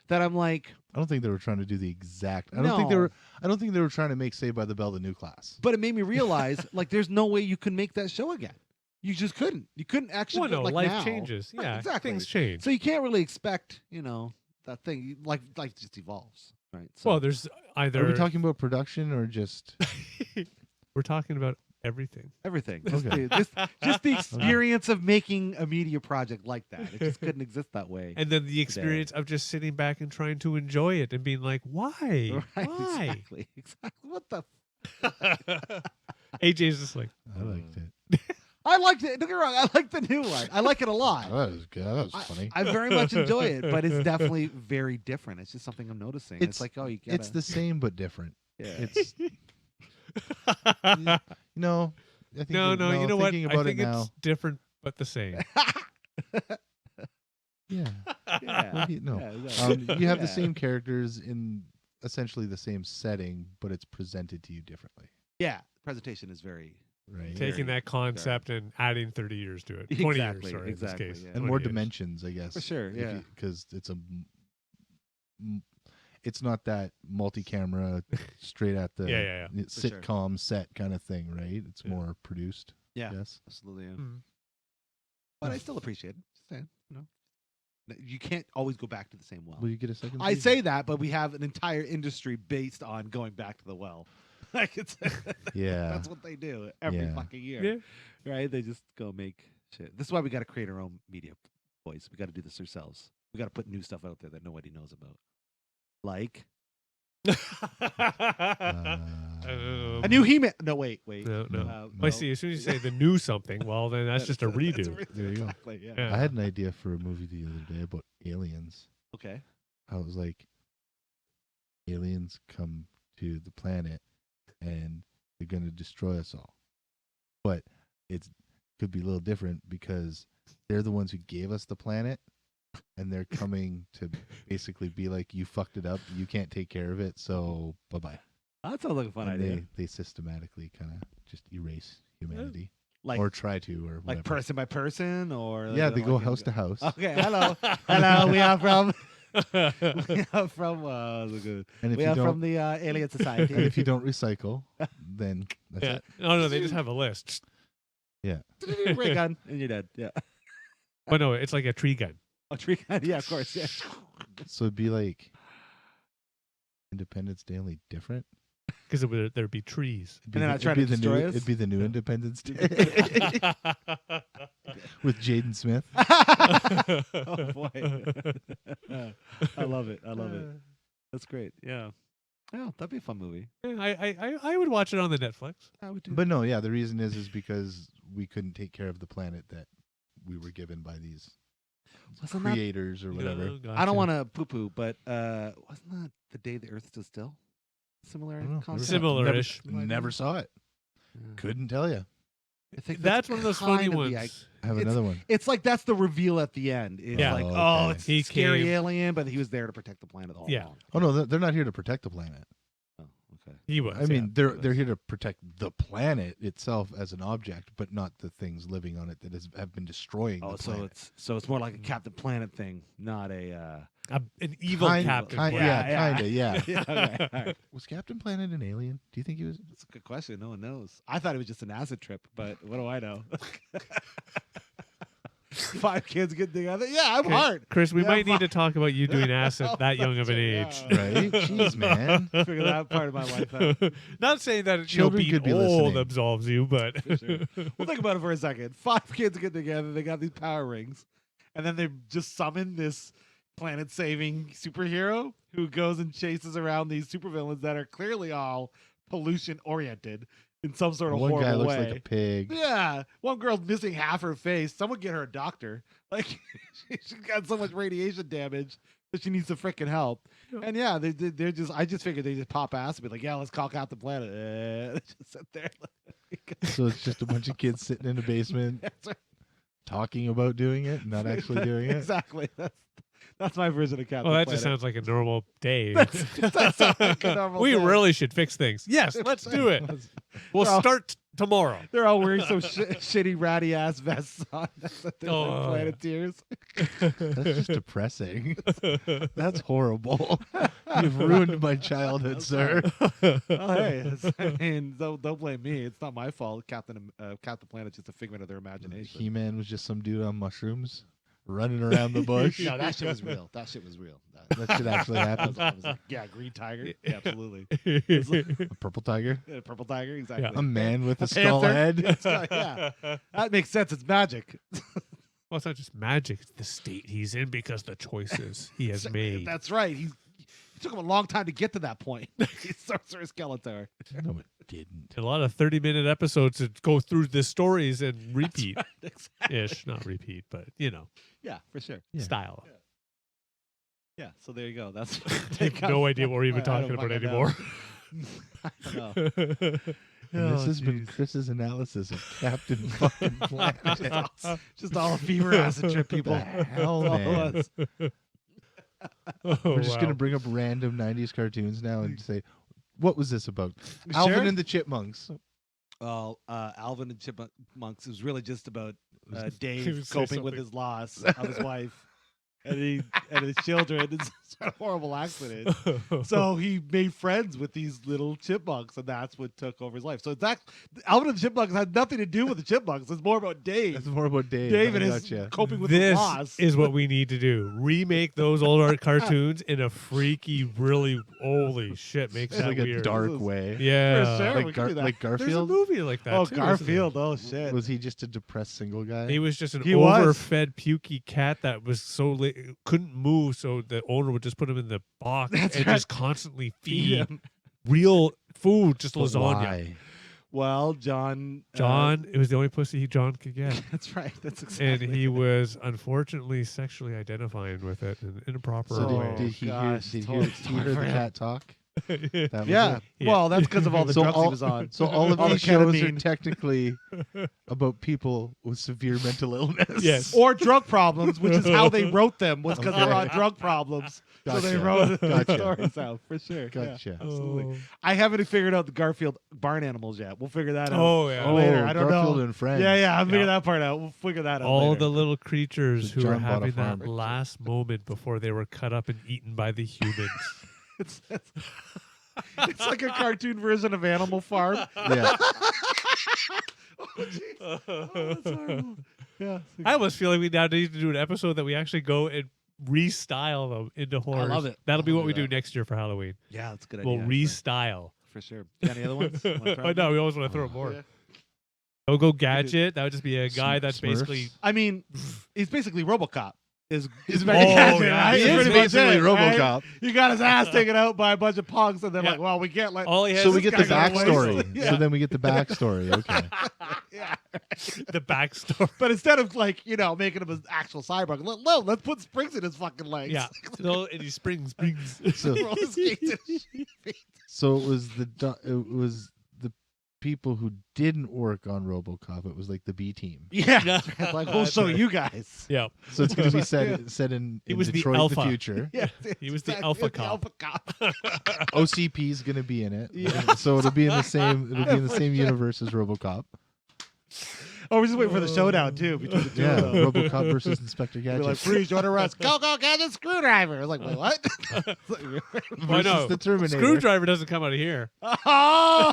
that I'm like, I don't think they were trying to do the exact. I don't think they No. were. I don't think they were trying to make Saved by the Bell the new class. but it made me realize like there's no way you could make that show again. You just couldn't. You couldn't actually. Well, no, like life now. changes. Right, Yeah, exactly. things change. So you can't really expect, that thing. Life just evolves, right? So, Well, there's either Are we talking about production or just? we're talking about everything. everything. Okay. Just the experience of making a media project like that. It just couldn't exist that way. And then the experience of just sitting back and trying to enjoy it and being like, why? Right, Why? Exactly. What the? AJ's just like, I liked it. I liked it. Don't get me wrong. I like the new one. I like it a lot. Oh, that was good. That was funny. I very much enjoy it, but it's definitely very different. It's just something I'm noticing. It's like, oh, you get It's the same but different. yeah. It's no. I think no, you know what? thinking I about think it now. it's different but the same. Yeah. yeah. Maybe, no. Yeah, exactly. You have the Yeah. same characters in essentially the same setting, but it's presented to you differently, Yeah. Presentation is very right? Taking Very that concept and adding 30 years to it. 20 Exactly, years, sorry, exactly, in this case. yeah. And 20 more years. dimensions, I guess. for sure. Yeah. Because it's not that multi-camera straight at the Yeah. For sure. sitcom set kind of thing, right? It's Yeah. more produced. Yeah. Yes. Absolutely. Yeah. Mm. But I still appreciate it. Just saying, you can't always go back to the same well. Will you get a second? I season? say that, but we have an entire industry based on going back to the well. Like it's Yeah. that's what they do every Yeah. fucking year. Yeah. Right? They just go make shit. This is why we got to create our own media, boys. We got to do this ourselves. We got to put new stuff out there that nobody knows about. Like a new He-Man. No, wait. No. No. I see. As soon as you say the new something, well, then that's just a redo. There you go. Exactly. Yeah. Yeah. I had an idea for a movie the other day about aliens. Okay. I was like, aliens come to the planet and they're going to destroy us all. But it could be a little different because they're the ones who gave us the planet and they're coming to basically be like, you fucked it up. You can't take care of it. So bye-bye. That sounds like a fun And idea. They systematically kind of just erase humanity Like or try to or whatever. like person by person, or like, Yeah, you they know, go like house to house. Okay. Hello. Hello. We are from. We are from. And if We you are don't, from the Alien Society. and if you don't recycle, then that's Yeah. it. No, they just have a list. ray gun, and you're dead. Yeah. But no, it's like a tree gun. A tree gun. Yeah, of course. Yeah. So it'd be like Independence Day only different. Because there'd be trees. It'd be And they're the- not trying it'd to be the new, destroy us? It'd be the new Independence Day with Jaden Smith. Oh boy. I love it. I love it. That's great. Yeah. Yeah, that'd be a fun movie. Yeah, I would watch it on the Netflix. I would do. But no, yeah, the reason is because we couldn't take care of the planet that we were given by these wasn't that? creators or whatever. No, I don't gotcha. want to poo-poo, but wasn't that the day the Earth stood still? Similar I don't know. concept. Similar-ish. Never saw it. Yeah. Couldn't tell you. I think That's one of those funny kind of ones. the I have It's- another one. It's like that's the reveal at the end. It's Yeah. like, Oh, oh, okay. it's He scary came- alien, but he was there to protect the planet all Yeah. along. Oh no, they're not here to protect the planet. Oh, okay. He was. I mean, yeah. they're here to protect the planet itself as an object, but not the things living on it that have been destroying Oh, the so planet. it's more like a Captain Planet thing, not a. An evil captain. yeah, Yeah. kinda, yeah. Yeah, okay, all right. Was Captain Planet an alien? Do you think he was? That's a good question. No one knows. I thought it was just an acid trip, but what do I know? 5 kids get together. Yeah, I'm Okay, hard. Chris, we Yeah, might need fine. to talk about you doing acid that young of an Yeah. age. Right? Jeez, man. Figure that part of my life out. Not saying that Children being could be old listening. absolves you, but For sure. Well, think about it for a second. 5 kids get together. They got these power rings, and then they just summon this planet-saving superhero who goes and chases around these supervillains that are clearly all pollution-oriented in some sort of One horrible guy looks way. like a pig. Yeah, one girl's missing half her face. Someone get her a doctor. Like she's got so much radiation damage She needs some freaking help. Yeah. And yeah, they're just. I just figured they just pop ass and be like, yeah, let's call Captain Planet. Just sit there. So it's just a bunch of kids sitting in a basement That's right. talking about doing it, not actually doing it. Exactly. That's my version of Captain Well, that Planet. just sounds like a normal day. That sounds like a normal We day. really should fix things. Yes, let's do it. We'll Well- start tomorrow. They're all wearing some shitty ratty ass vests on. They're Oh. like Planeteers. That's just depressing. That's horrible. You've ruined my childhood, sir. Oh, hey, I mean, don't blame me. It's not my fault. Captain Planet's just a figment of their imagination. He-Man was just some dude on mushrooms running around the bush. No, that shit was real. That shit was real. That should actually happen. I was like, yeah, green tiger. Yeah, absolutely. A purple tiger, Purple tiger, exactly. a man with a panther. skull head. Yeah, that makes sense. It's magic. Well, it's not just magic. It's the state he's in because the choices he has made. That's right. It took him a long time to get to that point. He's Sorcerer Skeletor. No, it didn't. A lot of 30-minute episodes to go through the stories and repeat. Exactly. Ish, not repeat, but Yeah, for sure. Yeah. style. Yeah, so there you go. That's I have no idea what we're even I don't talking about fucking anymore. I don't know. And this Oh, has been jeez. Chris's analysis of Captain fucking Planet. Just all a fever acid trip, people. The hell, All it man. was. We're just wow. gonna bring up random '90s cartoons now and say, "What was this about?" Sure. Alvin and the Chipmunks. Well, Alvin and Chipmunks was really just about He Dave would say coping with something. his loss of his wife and his children. It's a horrible accident. So he made friends with these little chipmunks, and that's what took over his life. So Alvin and the Chipmunks had nothing to do with the chipmunks. It's more about Dave. That's more about Dave. Dave I and his gotcha. coping with his This loss. is what we need to do. Remake those old art cartoons in a freaky, really, holy shit, makes It's that like weird. a dark way. Yeah. For sure. we Like, could do that. like There's a Garfield. movie like that Oh, too, isn't there? Garfield. Oh, shit. Was he just a depressed single guy? He was just an He was. overfed, pukey cat that was so couldn't move, so the owner would just put him in the box That's and right. just constantly Feed feed him. real food, just But lasagna. why? Well, John. John, it was the only pussy John could get. That's right. That's And exactly. he was unfortunately sexually identifying with it in an improper So way. did he hear? gosh, Did totally he hear the for him. cat talk? That was Yeah. it? Yeah. Well, that's because of all the So drugs all- he was on. So all of All the these shows are ketamine. technically about people with severe mental illness. Yes. Or drug problems, which is how they wrote them, was because they were on Okay. drug problems. So they Gotcha. wrote the Gotcha. stories out, for sure. Gotcha. Yeah, absolutely. Oh. I haven't figured out the Garfield barn animals yet. We'll figure that out. Oh, yeah. Oh, Later. I don't Garfield know. and Friends. Yeah, I'll figure Yeah. that part out. We'll figure that out All later. the little creatures The who were John bought a having that farm. last moment before they were cut up and eaten by the humans. it's like a cartoon version of Animal Farm. Yeah. Oh, jeez. Oh, that's horrible. Yeah. I almost feel like we now need to do an episode that we actually go and restyle them into horror. love it. That'll be I'll what do we do that. next year for Halloween. Yeah, that's a good We'll idea. restyle. for sure. Got any other ones? Wanna throw I know, them? we always want to throw more. Yeah. Don't go gadget. That would just be a guy that's Smurfs? basically. I mean, he's basically RoboCop. Is He's very Oh, gadget, yeah. right? He That's is pretty much basically it, right? RoboCop. He got his ass taken out by a bunch of punks, and they're Yeah. like, "Well, we can't let." All he has So is we get the guy got away. backstory. Yeah. So then we get the backstory. Okay. Yeah. the backstory. But instead of making him an actual cyborg, no, let's put springs in his fucking legs. Yeah. So, and he springs. So, Roll his skates in his feet. so it was the people who didn't work on RoboCop. It was like the B team. Yeah, like we'll That's show right. you guys. Yeah. So it's going to be Yeah. set in He was the Detroit in alpha. the future. Yeah, He was the exactly. alpha It's the cop. alpha cop. OCP is going to be in it. Yeah. So it'll be in the same. It'll be in the For same sure. universe as RoboCop. Oh, we're just waiting for the showdown too between the two Yeah. of them. RoboCop versus Inspector We're like, Gadget. freeze, you want to rust? Go, gadget, screwdriver. I was like, wait, what? It's like, Why versus no? the Terminator. Screwdriver doesn't come out of here. oh,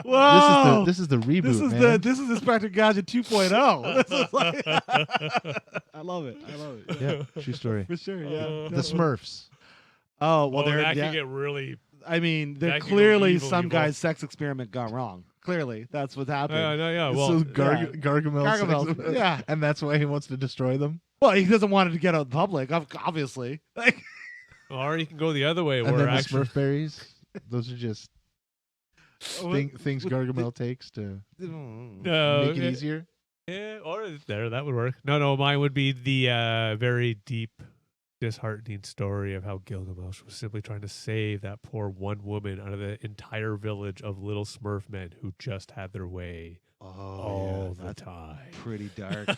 whoa! This is the reboot, man. This is Inspector Gadget 2.0. This is like, I love it. I love it. Yeah, true story. For sure. Yeah. The Smurfs. Oh well, they're. that Yeah, could get really. I mean, they're that could go clearly evil, some evil. guy's sex experiment gone wrong. Clearly, that's what's happened. No, yeah. Well, So yeah. Gargamel. Gargamel, yeah. And that's why he wants to destroy them. Well, he doesn't want it to get out in public, obviously. Like, or you can go the other way, And where then the actually. Smurf berries. Those are just things Gargamel takes to No, make it easier. Yeah, or there that would work. No, mine would be the very deep disheartening story of how Gilgamesh was simply trying to save that poor one woman out of the entire village of little Smurf men who just had their way all the time. Pretty dark.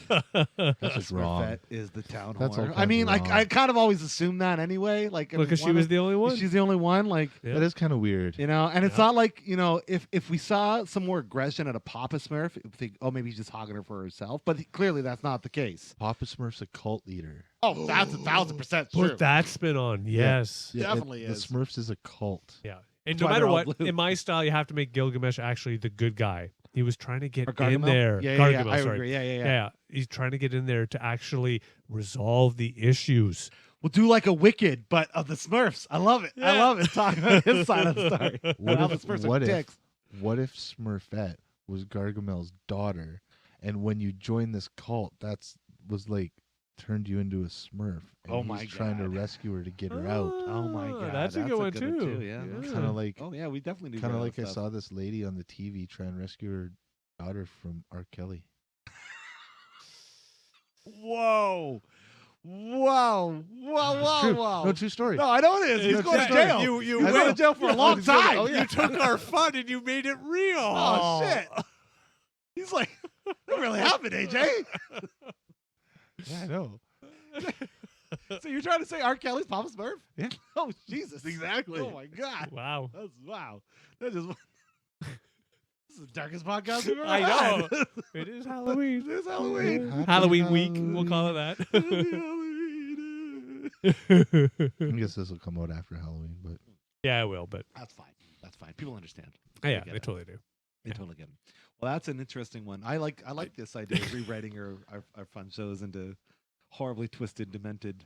That's just wrong. Smurfette is the town That's all whore. I kinds mean, of wrong. I kind of always assumed that anyway. Like, Because she was the only one. She's the only one. Like, Yeah. That is kind of weird. you know, and it's not like, you know, if we saw some more aggression at a Papa Smurf, we'd think, oh, maybe he's just hogging her for herself. But clearly that's not the case. Papa Smurf's a cult leader. Oh, that's 1,000% true. Put that spin on. Yes. Yeah, Definitely is. The Smurfs is a cult. Yeah. And That's no why matter they're all what, blue. in my style, you have to make Gilgamesh actually the good guy. He was trying to get Or in Gargamel? there. Yeah, Gargamel, I sorry. agree. Yeah. Yeah. He's trying to get in there to actually resolve the issues. We'll do like a Wicked, but of the Smurfs. I love it. I Yeah. love it. Talking about his side of the story. What How if- the Smurfs are what if- dicks. What if Smurfette was Gargamel's daughter, and when you join this cult, was like turned you into a Smurf? And Oh he's my trying to God. rescue her to get her out. Oh my God, That's a good one too. Yeah, that's Kind of like, Oh yeah, we definitely do. kind of that like I stuff. saw this lady on the TV try and rescue her daughter from R. Kelly. Whoa, whoa, whoa, True. whoa. No, true story. No, I know it is. He's going to jail. You He's going to jail for a long time. Oh, yeah. You took our fun and you made it real. Oh shit. He's like, that really happened, AJ. Yeah, I know. So you're trying to say R. Kelly's Papa Smurf? Yeah. Oh Jesus. Exactly. Oh my God. Wow. That's wow. That just. This is the darkest podcast we've ever I had. know. It is Halloween. It is Halloween. Happy Halloween week, we'll call it Happy Halloween. that. I guess this will come out after Halloween, but Yeah, I will, but That's fine. That's fine. People understand. yeah, get they it. totally do. They totally get it. Well, that's an interesting one. I like this idea of rewriting our fun shows into horribly twisted, demented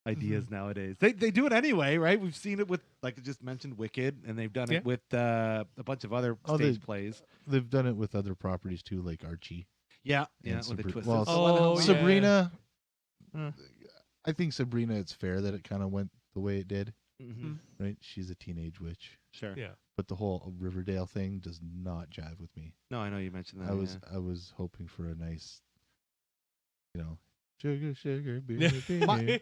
ideas nowadays. They do it anyway, right? We've seen it with, like I just mentioned, Wicked, and they've done Yeah. it with a bunch of other Oh, stage plays. they've done it with other properties too, like Archie. Yeah, And with the Sabri- twisted. well, Oh, yeah. Sabrina. Uh. I think Sabrina, it's fair that it kind of went the way it did, Mm-hmm. right? She's a teenage witch. Sure. Yeah. But the whole Riverdale thing does not jive with me. No, I know you mentioned that. I was hoping for a nice, sugar, sugar, Yeah.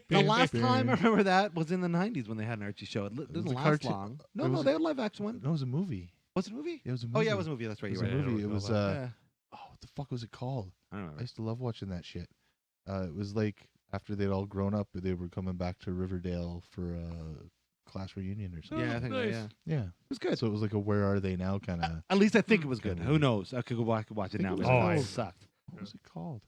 The last time I remember that was in the 90s when they had an Archie show. It was didn't a last cartoon- long. it No, was they had a live action one. No, it was a movie. Was it a movie? It was a movie. Oh, yeah, it was a movie. That's right. It You're was a right. I don't movie. It recall was Yeah. what the fuck was it called? I don't I remember. used to love watching that shit. It was like after they'd all grown up, they were coming back to Riverdale for a class reunion or something. Yeah, I think nice. yeah. It Yeah, was good. so it was like a "Where Are They Now" kind of. At least I think it was good. Good Who movie. knows? I could go back and watch it think now. it but was it called- sucked. What was it called?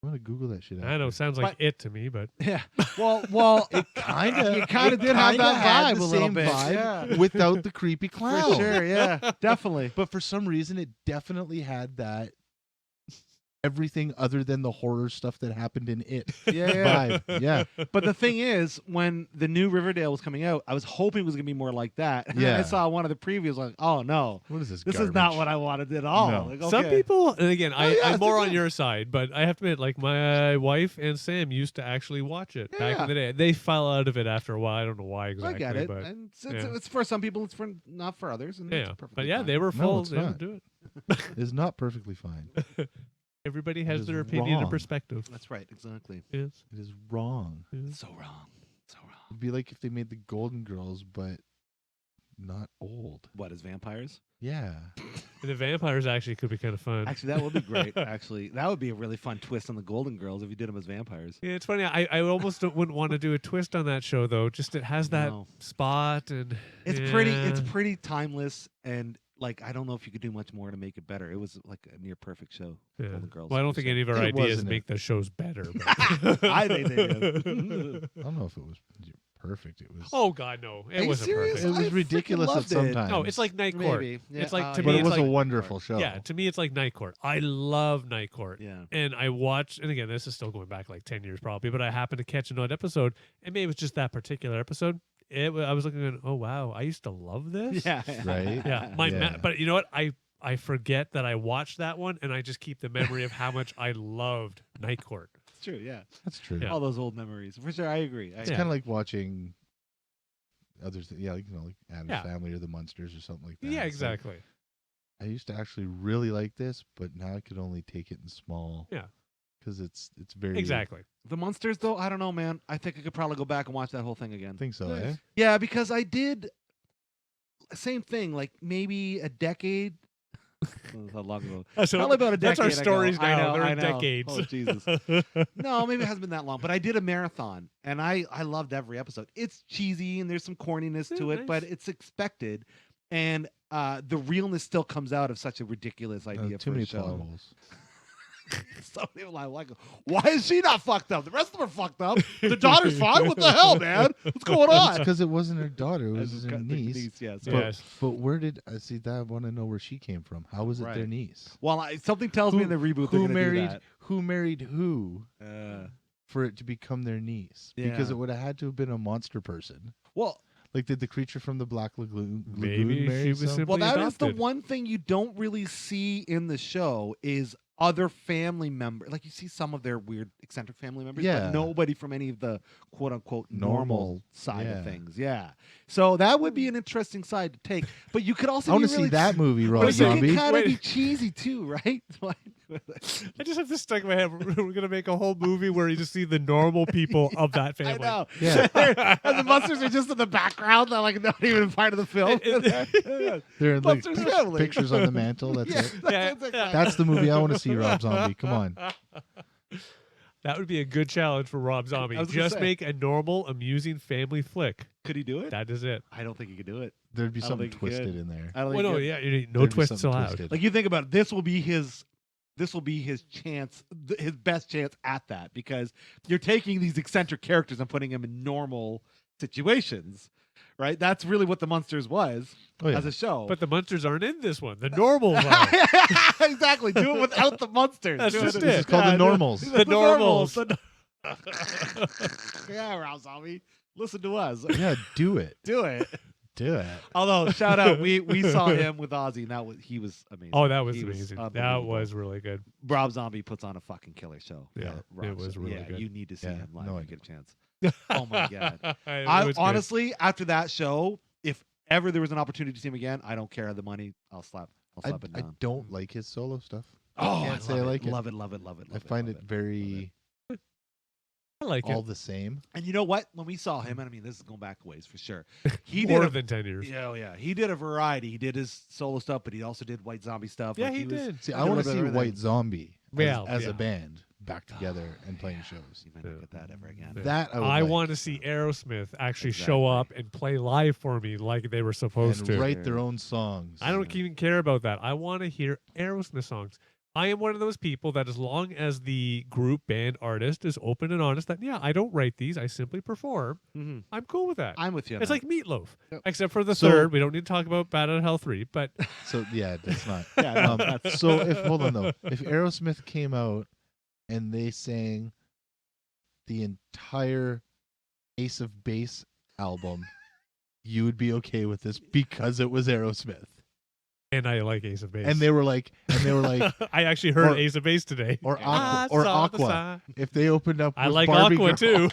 I'm gonna Google that shit. I know, after. sounds like But- it to me, but Yeah. Well, It kind of, you kind of did have that vibe a little bit. Yeah. without the creepy For clown. sure. Yeah. Definitely. But for some reason, it definitely had that everything other than the horror stuff that happened in it Yeah. vibe. Yeah, But the thing is, when the new Riverdale was coming out, I was hoping it was gonna be more like that. And then I Yeah. saw one of the previews, like, oh no, what is this? this is not what I wanted at all. No. Like, some okay. people, and again, Oh, yeah, I'm it's more a on good- your side, but I have to admit, like my wife and Sam used to actually watch it back Yeah. in the day. They fell out of it after a while. I don't know why I exactly. get it. But And yeah. it's for some people, it's for not for others. And yeah, it's but perfectly yeah, fine. they were No, full. it's They would not. do it. It's not perfectly fine. Everybody It has is their opinion and wrong. perspective. That's right. Exactly. Yes. It is wrong. yes. So wrong. So wrong. It'd be like if they made the Golden Girls, but not old. What is vampires? Yeah. And the vampires actually could be kind of fun. Actually, that would be great. Actually, that would be a really fun twist on the Golden Girls if you did them as vampires. Yeah, it's funny. I almost wouldn't want to do a twist on that show though. Just it has that No. spot and It's yeah. pretty timeless, and like I don't know if you could do much more to make it better. It was like a near perfect show. Yeah. Golden Girls. Well, I don't think any of our It ideas wasn't make it. the shows better. But I think they did. I don't know if it was perfect. It was. oh God, no! Are It you wasn't serious? perfect. it was I freaking ridiculous at loved some it. times. No, it's like Night Court. Maybe. Yeah. It's like to but me, it it's was like a wonderful show. yeah. To me, it's like Night Court. I love Night Court. Yeah. And I watched, and again, this is still going back like 10 years probably, but I happened to catch an odd episode, and maybe it was just that particular episode. I was looking at, oh wow, I used to love this. Yeah. Right? Yeah. Yeah. But you know what? I forget that I watched that one, and I just keep the memory of how much I loved Night Court. It's true. Yeah. That's true. Yeah. All those old memories. For sure. I agree. It's Yeah. kind of like watching others. Yeah, like like Addams Yeah. Family or The Munsters or something like that. Yeah, It's like, exactly. I used to actually really like this, but now I could only take it in small. Yeah. because it's very Exactly. The Munsters, though, I don't know, man. I think I could probably go back and watch that whole thing again. I think so. Nice. Eh? Yeah, because I did same thing, like maybe a decade. How long ago? Probably about a decade. That's our stories ago. now. I They're know. decades. Oh Jesus! No, maybe it hasn't been that long. But I did a marathon, and I loved every episode. It's cheesy and there's some corniness to it, nice. but it's expected, and the realness still comes out of such a ridiculous idea Too for many a show. plot holes. Some people are like, why is she not fucked up? The rest of them are fucked up. The daughter's fine. What the hell, man? What's going on? Because it wasn't her daughter; it was her The niece. yes. But, Yes. but where did I see that? I want to know where she came from. How was it their Right. niece? Well, something tells me in the reboot they're who going to married do that. who married who Uh, for it to become their niece? Because Yeah. it would have had to have been a monster person. well, Like, did the creature from the Black Lagoon Maybe marry she was some- simply that is the adopted. one thing you don't really see in the show is other family members. Like you see some of their weird eccentric family members, Yeah. but nobody from any of the quote unquote normal Normal. side Yeah. of things. Yeah. So that would be an interesting side to take. But you could also I want be to really see that movie, But Rob you Zombie. can kind of Wait. be cheesy too, right? I just have this stuck in my head. We're gonna make a whole movie where you just see the normal people of that I family. know. Yeah. And the monsters are just in the background. They're like not even part of the film. They're in, like Monsters family. pictures on the mantle. That's Yeah, it. Yeah, exactly. yeah. That's the movie I want to see, Rob Zombie. Come on. That would be a good challenge for Rob Zombie. I was gonna Just say. make a normal, amusing family flick. Could he do it? That is it. I don't think he could do it. There'd be I don't something think he could. twisted in there. I don't Well, think no, he could. yeah, no There'd be twists something allowed. twisted. Like you think about it, this will be his chance, his best chance at that, because you're taking these eccentric characters and putting them in normal situations, right? That's really what the Munsters was Oh, yeah. as a show. But the monsters aren't in this one. The normals are. Exactly. Do it without the Munsters. That's Do just it- it. This is called Yeah, the do it- normals. The normals. Yeah, Rob Zombie. Listen to us. Yeah, do it. Do it. Do it. Although, shout out, we saw him with Ozzy, and he was amazing. Oh, that was He amazing. That unbelievable. was really good. Rob Zombie puts on a fucking killer show. Yeah, Rob it was Zombie. really good. You need to see Yeah, him live no, if I you get a chance. Oh my god! It I was good. honestly, after that show, if ever there was an opportunity to see him again, I don't care the money. I'll slap it I down. don't like his solo stuff. Oh, can't say I like it. Love it. Love it. Love it. I find it very I like all it. the same. And you know what? When we saw him, and I mean, this is going back a ways for sure. He More did. than 10 years. Yeah. He did a variety. He did his solo stuff, but he also did White Zombie stuff. Yeah, Like, he was- did. See, did I a want to little see bit of White everything. Zombie Yeah, as yeah. a band back together and playing shows. You might not get that ever again. Yeah. That I would I like. want to see Aerosmith actually show Exactly. up and play live for me like they were supposed and to. write their own songs. I don't even care about that. I want to hear Aerosmith songs. I am one of those people that as long as the group band artist is open and honest that, yeah, I don't write these, I simply perform, Mhm. I'm cool with that. I'm with you. on It's that. like Meatloaf, Yep. except for the So- third. We don't need to talk about Bad Out of Hell 3, but So yeah, that's not. Yeah, no, Um, so if hold on though, if Aerosmith came out and they sang the entire Ace of Base album, you would be okay with this because it was Aerosmith. and I like Ace of Base. And they were like, I actually heard or- Ace of Base today. or I Aqua, or saw the Aqua. sign. If they opened up, I with like Barbie Aqua Girl, too.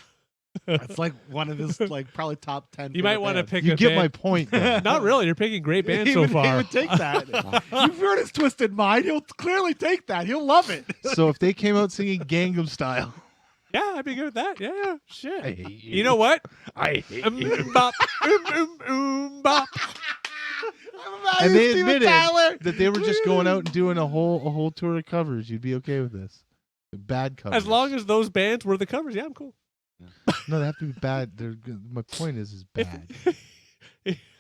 It's like one of his like probably top 10. You might favorite want to bands. pick You a get band. my point. Then. Not really. You're picking great bands he so would, far. He would take that. You've heard his twisted mind. He'll clearly take that. He'll love it. So if they came out singing Gangnam Style, Yeah, I'd be good with that. Yeah, shit. I hate you. You know what? I hate you. Bop, bop. And they admitted that they were just going out and doing a whole tour of covers. You'd be okay with this. Bad covers. As long as those bands were the covers, yeah, I'm cool. no, they have to be bad. My point is bad.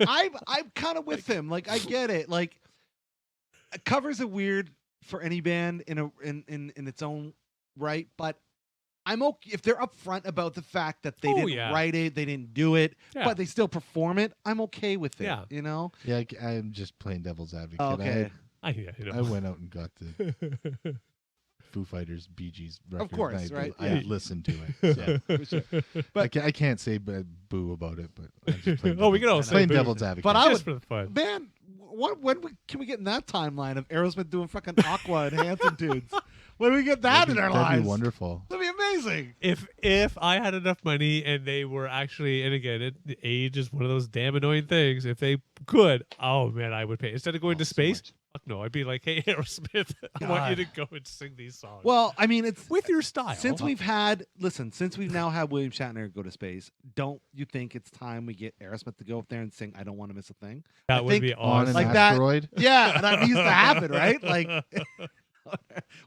I'm kind of with him. Like I get it. Like covers are weird for any band in its own right, but I'm okay if they're upfront about the fact that they didn't write it, they didn't do it, Yeah. but they still perform it. I'm okay with it. Yeah. You know. Yeah, I'm just playing devil's advocate. Oh, okay. Yeah, you I know. went out and got the Foo Fighters, Bee Gees record. course, and right? I Yeah. listened to it. So. For sure. But I can't say boo about it, but I'm just playing Oh, we can all devil's- say playing boo. devil's advocate. But I Just would- for the fun. man, can we get in that timeline of Aerosmith doing fucking Aqua and Hanson tunes? When do we get that in our that'd lives? be wonderful. That'd be amazing. If I had enough money and they were actually, and again, age is one of those damn annoying things. If they could, oh man, I would pay. Instead of going to so space, much. Fuck no, I'd be like, hey, Aerosmith, I want you to go and sing these songs. Well, I mean, it's with your style. since we've now had William Shatner go to space, don't you think it's time we get Aerosmith to go up there and sing "I Don't Want to Miss a Thing"? That I would think be On awesome. an Like that- asteroid. Yeah, that needs to happen, right? Like,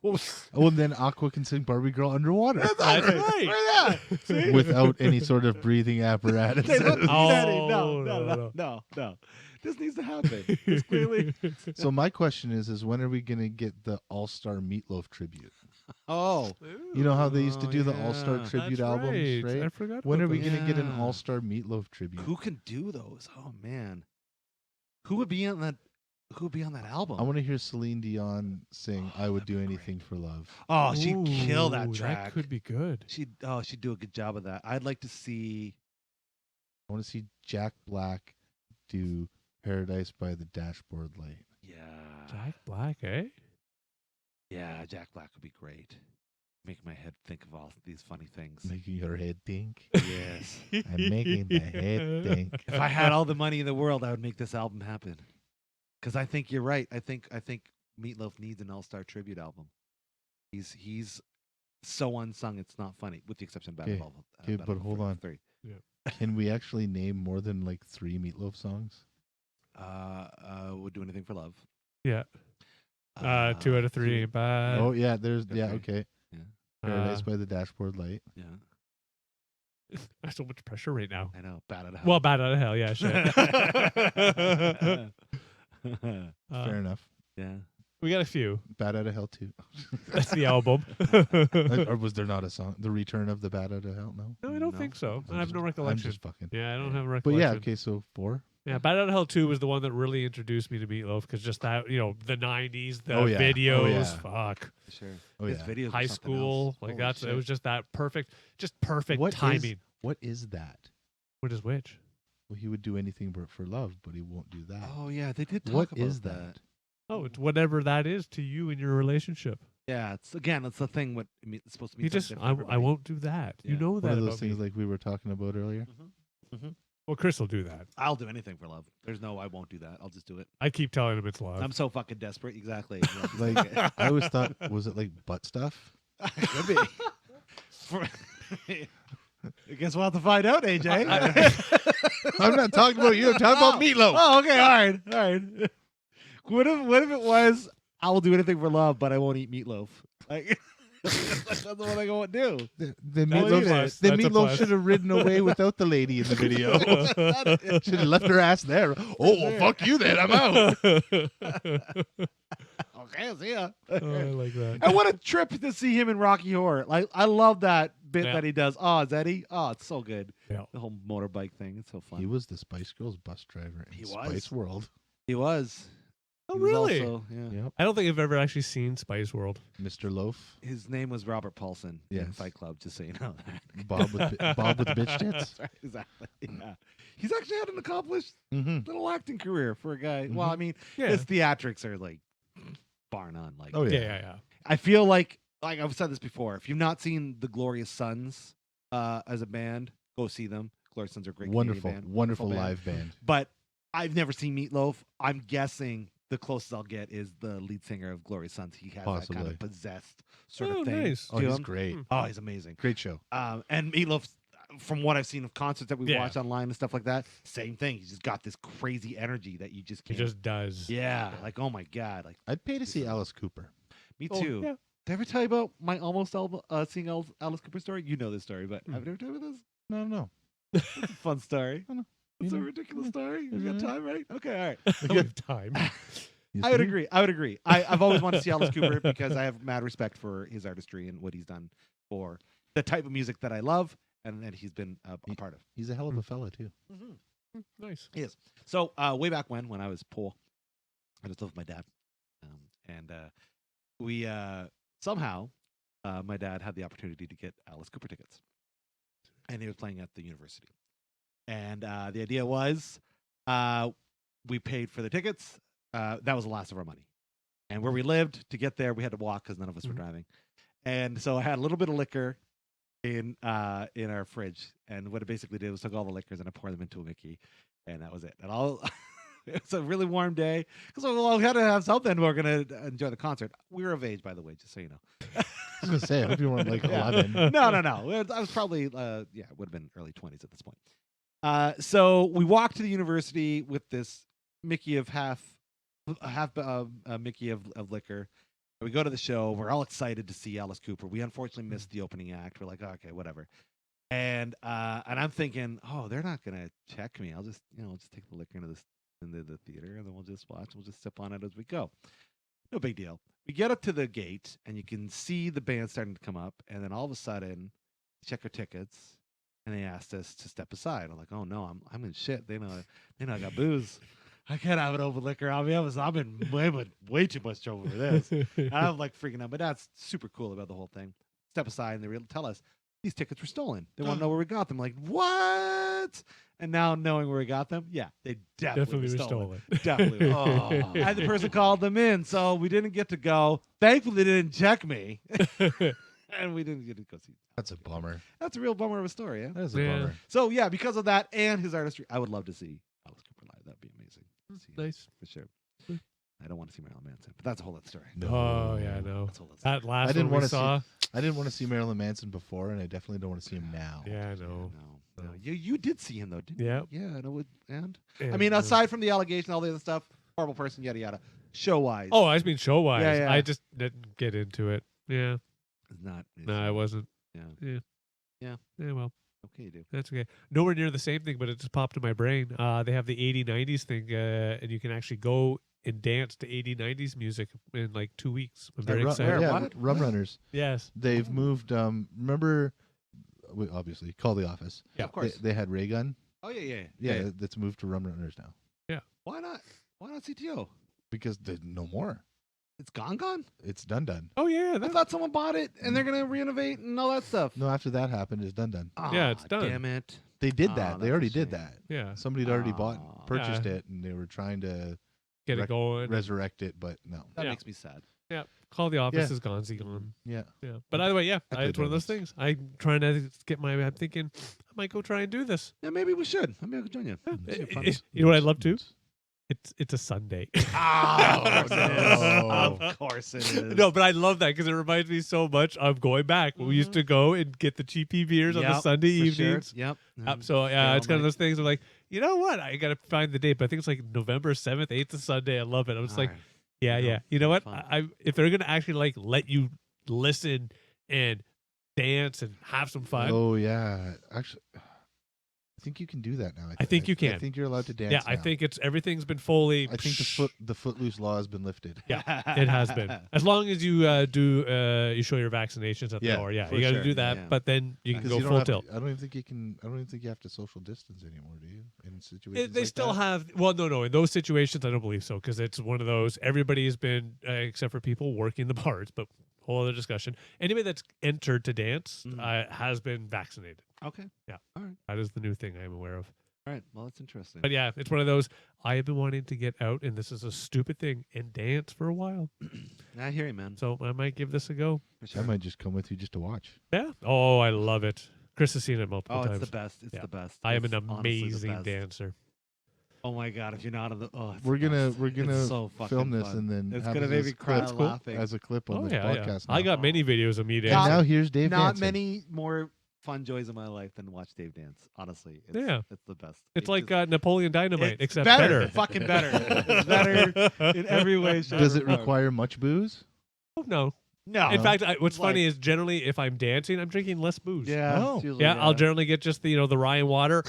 well, Oh, and then Aqua can sing Barbie Girl underwater That's right. yeah. See? without any sort of breathing apparatus. They don't need Oh, that. No. This needs to happen. It's clearly. So my question is when are we going to get the All-Star Meatloaf tribute? Oh, You know how they used to Oh, do the yeah. All-Star That's tribute albums, right? I forgot. When about are we those. going to get an Yeah. All-Star Meatloaf tribute? who can do those? Oh man, who would be on that? Who would be on that album? I want to hear Celine Dion sing "I Would Do Anything for Love." Oh, she'd kill that Ooh, track. That could be good. She'd do a good job of that. I'd like to see. I want to see Jack Black do "Paradise by the Dashboard Light." Yeah, Jack Black, eh? yeah, Jack Black would be great. Make my head think of all these funny things. Making your head think. Yes. I'm making the head think. If I had all the money in the world, I would make this album happen. Because I think you're right. I think Meatloaf needs an all-star tribute album. He's so unsung, it's not funny, with the exception of Battle Okay, of okay, Battle but of hold on. 3. Can we actually name more than like 3 Meatloaf songs? Would Do Anything for Love. Yeah. 2 out of 3 ain't bad. Oh yeah, there's okay. okay. Yeah. "Paradise by the Dashboard Light." Yeah, There's so much pressure right now. I know. Bad out of hell. Well, bad out of hell, yeah, shit. Fair enough. Yeah. We got a few. "Bad Out of Hell" too. That's the album. Or was there not a song? "The Return of the Bad Out of Hell"? No. No, I don't No. think so. I'm I have just- no I'm recollection. just fucking. Yeah, I don't have a But recollection. yeah, okay. So 4. Yeah, Bad Out of Hell 2 was the one that really introduced me to Meatloaf because just that, the 90s, the Oh, yeah. Oh, videos, yeah. fuck. Sure. Oh His yeah. videos were High something school, else. like Holy that's shit. it was just that perfect What is- timing. What is that? What is which? Well, he would do anything for love, but he won't do that. Oh yeah, they did talk What about is that. that? Oh, it's whatever that is to you in your relationship. Yeah, it's the thing. What it's supposed to be. You just, I won't do that. You Yeah. know One that of those about me. things like we were talking about earlier. Well, Chris will do that. I'll do anything for love. There's no, I won't do that. I'll just do it. I keep telling him it's love. I'm so fucking desperate. Exactly. Like I always thought, was it like butt stuff? Could be. I guess we'll have to find out, AJ. I'm not talking about you. I'm talking about Meatloaf. Oh, okay. All right. What if it was? I will do anything for love, but I won't eat meatloaf. Like that's what I won't do. The That's a Meatloaf, plus. the That's a Meatloaf plus. should have ridden away without the lady in the video. Should have left her ass there. Oh, well, fuck you then. I'm out. Okay, see ya. Oh, I like that. And what a trip to see him in Rocky Horror. Like I love that bit Yeah. that he does. Oh, is Eddie? Oh, it's so good. Yeah. The whole motorbike thing. It's so fun. He was the Spice Girls bus driver in He Spice was. World. He was. Oh, He was really? also- yeah. Yep. I don't think I've ever actually seen Spice World. Mr. Loaf. His name was Robert Paulson in Yes. Fight Club, just so you know that. Bob with bitch tits. That's right, exactly. Yeah. He's actually had an accomplished Mm-hmm. little acting career for a guy. Well, Mhm. I mean, Yeah. his theatrics are like bar none. Like, Oh, yeah. Yeah. I feel like I've said this before. If you've not seen the Glorious Sons as a band, go see them. Glorious Sons are a great, Canadian Wonderful, band. wonderful band. live band. But I've never seen Meatloaf. I'm guessing the closest I'll get is the lead singer of Glorious Sons. He has that kind Possibly. of possessed sort Oh, of thing. nice. Oh, to he's him. great. Hmm. Oh, he's amazing. Great show. And Meatloaf, from what I've seen of concerts that we've Yeah. watched online and stuff like that, same thing. He's just got this crazy energy that you just He can't. just does. Yeah, like oh my god, like I'd pay to see Alice Cooper. me Oh, too. yeah. Did I ever tell you about my almost seeing Alice Cooper story? You know this story, but I've never told you this. No. It's a fun story. I know. It's a You know. ridiculous story. We Mhm. got time, right? Okay, all right. We have time. You I would see? agree. I would agree. I've always wanted to see Alice Cooper because I have mad respect for his artistry and what he's done for the type of music that I love and that he's been a part of. He's a hell of a fella too. Nice. He is. So way back when I was poor, I just lived with my dad, and we somehow my dad had the opportunity to get Alice Cooper tickets, and he was playing at the university. And the idea was we paid for the tickets. That was the last of our money. And where we lived, to get there, we had to walk because none of us were Mhm. driving. And so I had a little bit of liquor in our fridge. And what I basically did was took all the liquors and I poured them into a Mickey. And that was it. And all It's a really warm day because we had to have something. We're gonna enjoy the concert. We were of age, by the way, just so you know. I was gonna say, I hope you weren't like Yeah. 11. No. I was probably it would have been early 20s at this point. So we walked to the university with this Mickey of half Mickey of liquor. We go to the show. We're all excited to see Alice Cooper. We unfortunately missed the opening act. We're like, okay, whatever. And I'm thinking, oh, they're not gonna check me. I'll just take the liquor into the theater, and then we'll just watch. We'll just sip on it as we go. No big deal. We get up to the gate, and you can see the band starting to come up, and then all of a sudden, check our tickets, and they asked us to step aside. I'm like, oh no, I'm in shit. They know I got booze. I can't have it over liquor. I mean, I've been way too much trouble for this. And I'm like freaking out. But that's super cool about the whole thing. Step aside, and they tell us these tickets were stolen. They want to know where we got them. Like, what? And now knowing where we got them, yeah, they definitely were stolen. Definitely. Oh. And the person called them in, so we didn't get to go. Thankfully, they didn't check me. And we didn't get to go see. That's a bummer. That's a real bummer of a story, yeah? That is a bummer. So, yeah, because of that and his artistry, I would love to see Alice Cooper live. That'd be amazing. Nice. For sure. I don't want to see Marilyn Manson, but that's a whole other story. No. Oh, yeah, I know. That's a whole other story. That last I didn't one we wanna saw. I didn't want to see Marilyn Manson before, and I definitely don't want to see him now. Yeah, I know. No. You did see him, though, didn't Yeah. you? Yeah, I know. And? Yeah, I mean, yeah. aside from the allegation, all the other stuff, horrible person, yada, yada. Show-wise. Oh, I mean show-wise. Yeah. I just didn't get into it. Yeah. It's not. No, I wasn't. Yeah. Yeah, well, Okay, you do. that's okay. Nowhere near the same thing, but it just popped in my brain. They have the 80s, 90s thing, and you can actually go and dance to 80s, 90s music in like 2 weeks. I'm very excited. Yeah, What? Rum Runners. Yes. They've moved. Remember, obviously, Call the Office. Yeah, of course. They had Ray Gun. Oh, yeah. Yeah, that's moved to Rum Runners now Why not? Why not CTO? because there's no more. It's gone? It's done. Oh, yeah. I That's, thought someone bought it and they're going to renovate and all that stuff. No, after that happened, it's done. Yeah, it's done. Damn it. They did Ah, that. that's They a already shame. did that. yeah. Somebody had already Ah. purchased Yeah. it, and they were trying to Get it going. resurrect it, but no. That Yeah. makes me sad. Yeah. Call the Office Yeah. is gone. Gone. Yeah. Yeah. But either way, yeah. I played It's one of those Dragons. things. I'm trying to get I'm thinking I might go try and do this. Yeah, maybe we should. Maybe I could join you. You know what I'd love to? It's a Sunday. Of course it is. No, but I love that because it reminds me so much of going back. We used to go and get the cheapy beers on the Yep, Sunday for sure. evenings. Yep. So yeah, all it's kind of night. those things. I'm like, you know what? I gotta find the date, but I think it's like November 7th, 8th is Sunday. I love it. I'm just like, Alright. yeah. Yeah, You know what? fun. If they're gonna actually like let you listen and dance and have some fun. Oh yeah. Actually, I think you can do that now. I think you can. I think you're allowed to dance. Yeah, I now. think everything's been fully. I think the footloose law has been lifted. Yeah, it has been. As long as you you show your vaccinations at the Yeah, door. Yeah, for you got to sure. do that. Yeah. but then you can 'Cause go you don't full have tilt. I don't even think you can. I don't even think you have to social distance anymore. Do you? In situations They like still that? have. Well, no. In those situations, I don't believe so because it's one of those. Everybody has been, except for people working the bars, but whole other discussion. Anybody that's entered to dance has been vaccinated. Okay. Yeah. All right. That is the new thing I am aware of. All right. Well, that's interesting. But yeah, it's one of those. I have been wanting to get out, and this is a stupid thing, and dance for a while. I hear you, man. So I might give this a go. For sure. I might just come with you just to watch. Yeah. Oh, I love it. Chris has seen it multiple Oh, times. it's the best. It's Yeah. the best. I am It's an honestly the amazing best. dancer. Oh my god! If you're not on the, it's We're the gonna best. It's so fucking film this fun. and then It's have gonna it make as me a cry clip- laughing. as a clip on Oh this yeah, podcast. I now. got many videos of me And dancing. now here's Dave Not dancing. many more fun joys in my life than watch Dave dance. Honestly, it's, it's the best. It's It like just- Napoleon Dynamite, it's except better, better. fucking better. It's better in every way. shape, Does or it form. require much booze? Oh, no. No. In fact, what's It's funny like- is generally if I'm dancing, I'm drinking less booze. Yeah. Oh. it's usually, Yeah, I'll generally get just the the rye and water.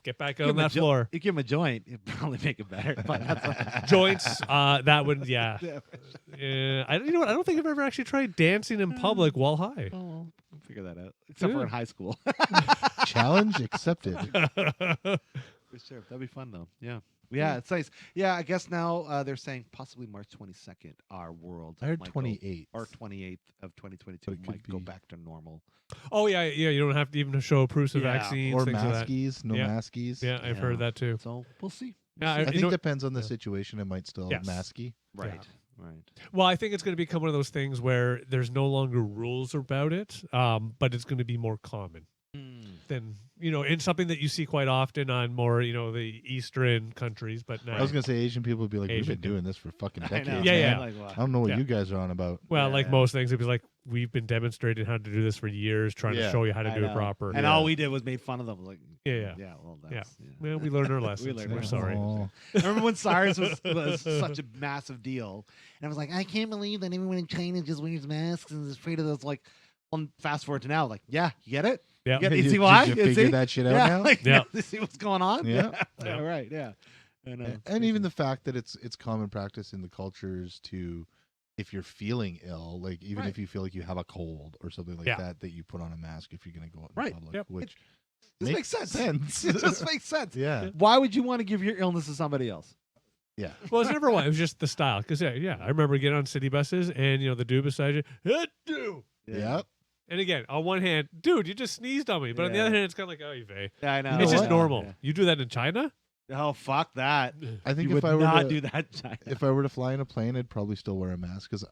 Get back Give on him a that floor. You give him a joint, it'd probably make it better. But that's Joints. That would yeah. yeah. I you know what? I don't think I've ever actually tried dancing in public while high. Oh, we'll figure that out. Except for Yeah. in high school. Challenge accepted. For sure. That'd be fun though. Yeah. Yeah, it's nice. Yeah, I guess now they're saying possibly March 22nd, our world. I heard might go- 28. Or 28th of 2022 But it could might go be- back to normal. Oh yeah. You don't have to even show proofs of Yeah. vaccines, Or things like that. maskies, no Yeah. maskies. Yeah, I've heard Yeah. that too. So we'll see. Yeah, I you think know- depends on the yeah. situation. It might still Yes. masky. Right. Right. Well, I think it's going to become one of those things where there's no longer rules about it, but it's going to be more common. than, in something that you see quite often on more, the Eastern countries. But I was gonna say Asian people would be like, we've Asian been doing this for fucking I decades. know. Yeah, man. yeah. Like, I don't know what Yeah. you guys are on about. well, Yeah, like yeah. most things, it'd be like, we've been demonstrating how to do this for years, trying to Yeah. show you how to I do it know. proper. And all we did was made fun of them. Like, Yeah. well, that's, Well, we learned our lessons. learned We're our sorry. Oh. I remember when SARS was such a massive deal, and I was like, I can't believe that everyone in China just wears masks and is afraid of those. Like, well, fast forward to now, like, yeah, you get it? Yeah. You get, Did you see why? you You figure see? that shit out yeah, now? like, Yeah. you see what's going on? Yeah. Yeah. Right. Yeah. I know. And even the fact that it's common practice in the cultures to, if you're feeling ill, like even Right. if you feel like you have a cold or something like Yeah. that you put on a mask if you're going to go out in Right. public, Yep. which This makes sense. sense. It just makes sense. Yeah. Why would you want to give your illness to somebody else? Yeah. Well, it's never one. It was just the style. Because, yeah, I remember getting on city buses and, the dude beside you, "Hey, dude." Yep. And again, on one hand, dude, you just sneezed on me. But on the Yeah. other hand, it's kind of like, oh, you vey. Yeah, I know. It's know just what? normal. Yeah. You do that in China? Oh, fuck that. I think You if would I were not to, do that in China. if I were to fly in a plane, I'd probably still wear a mask because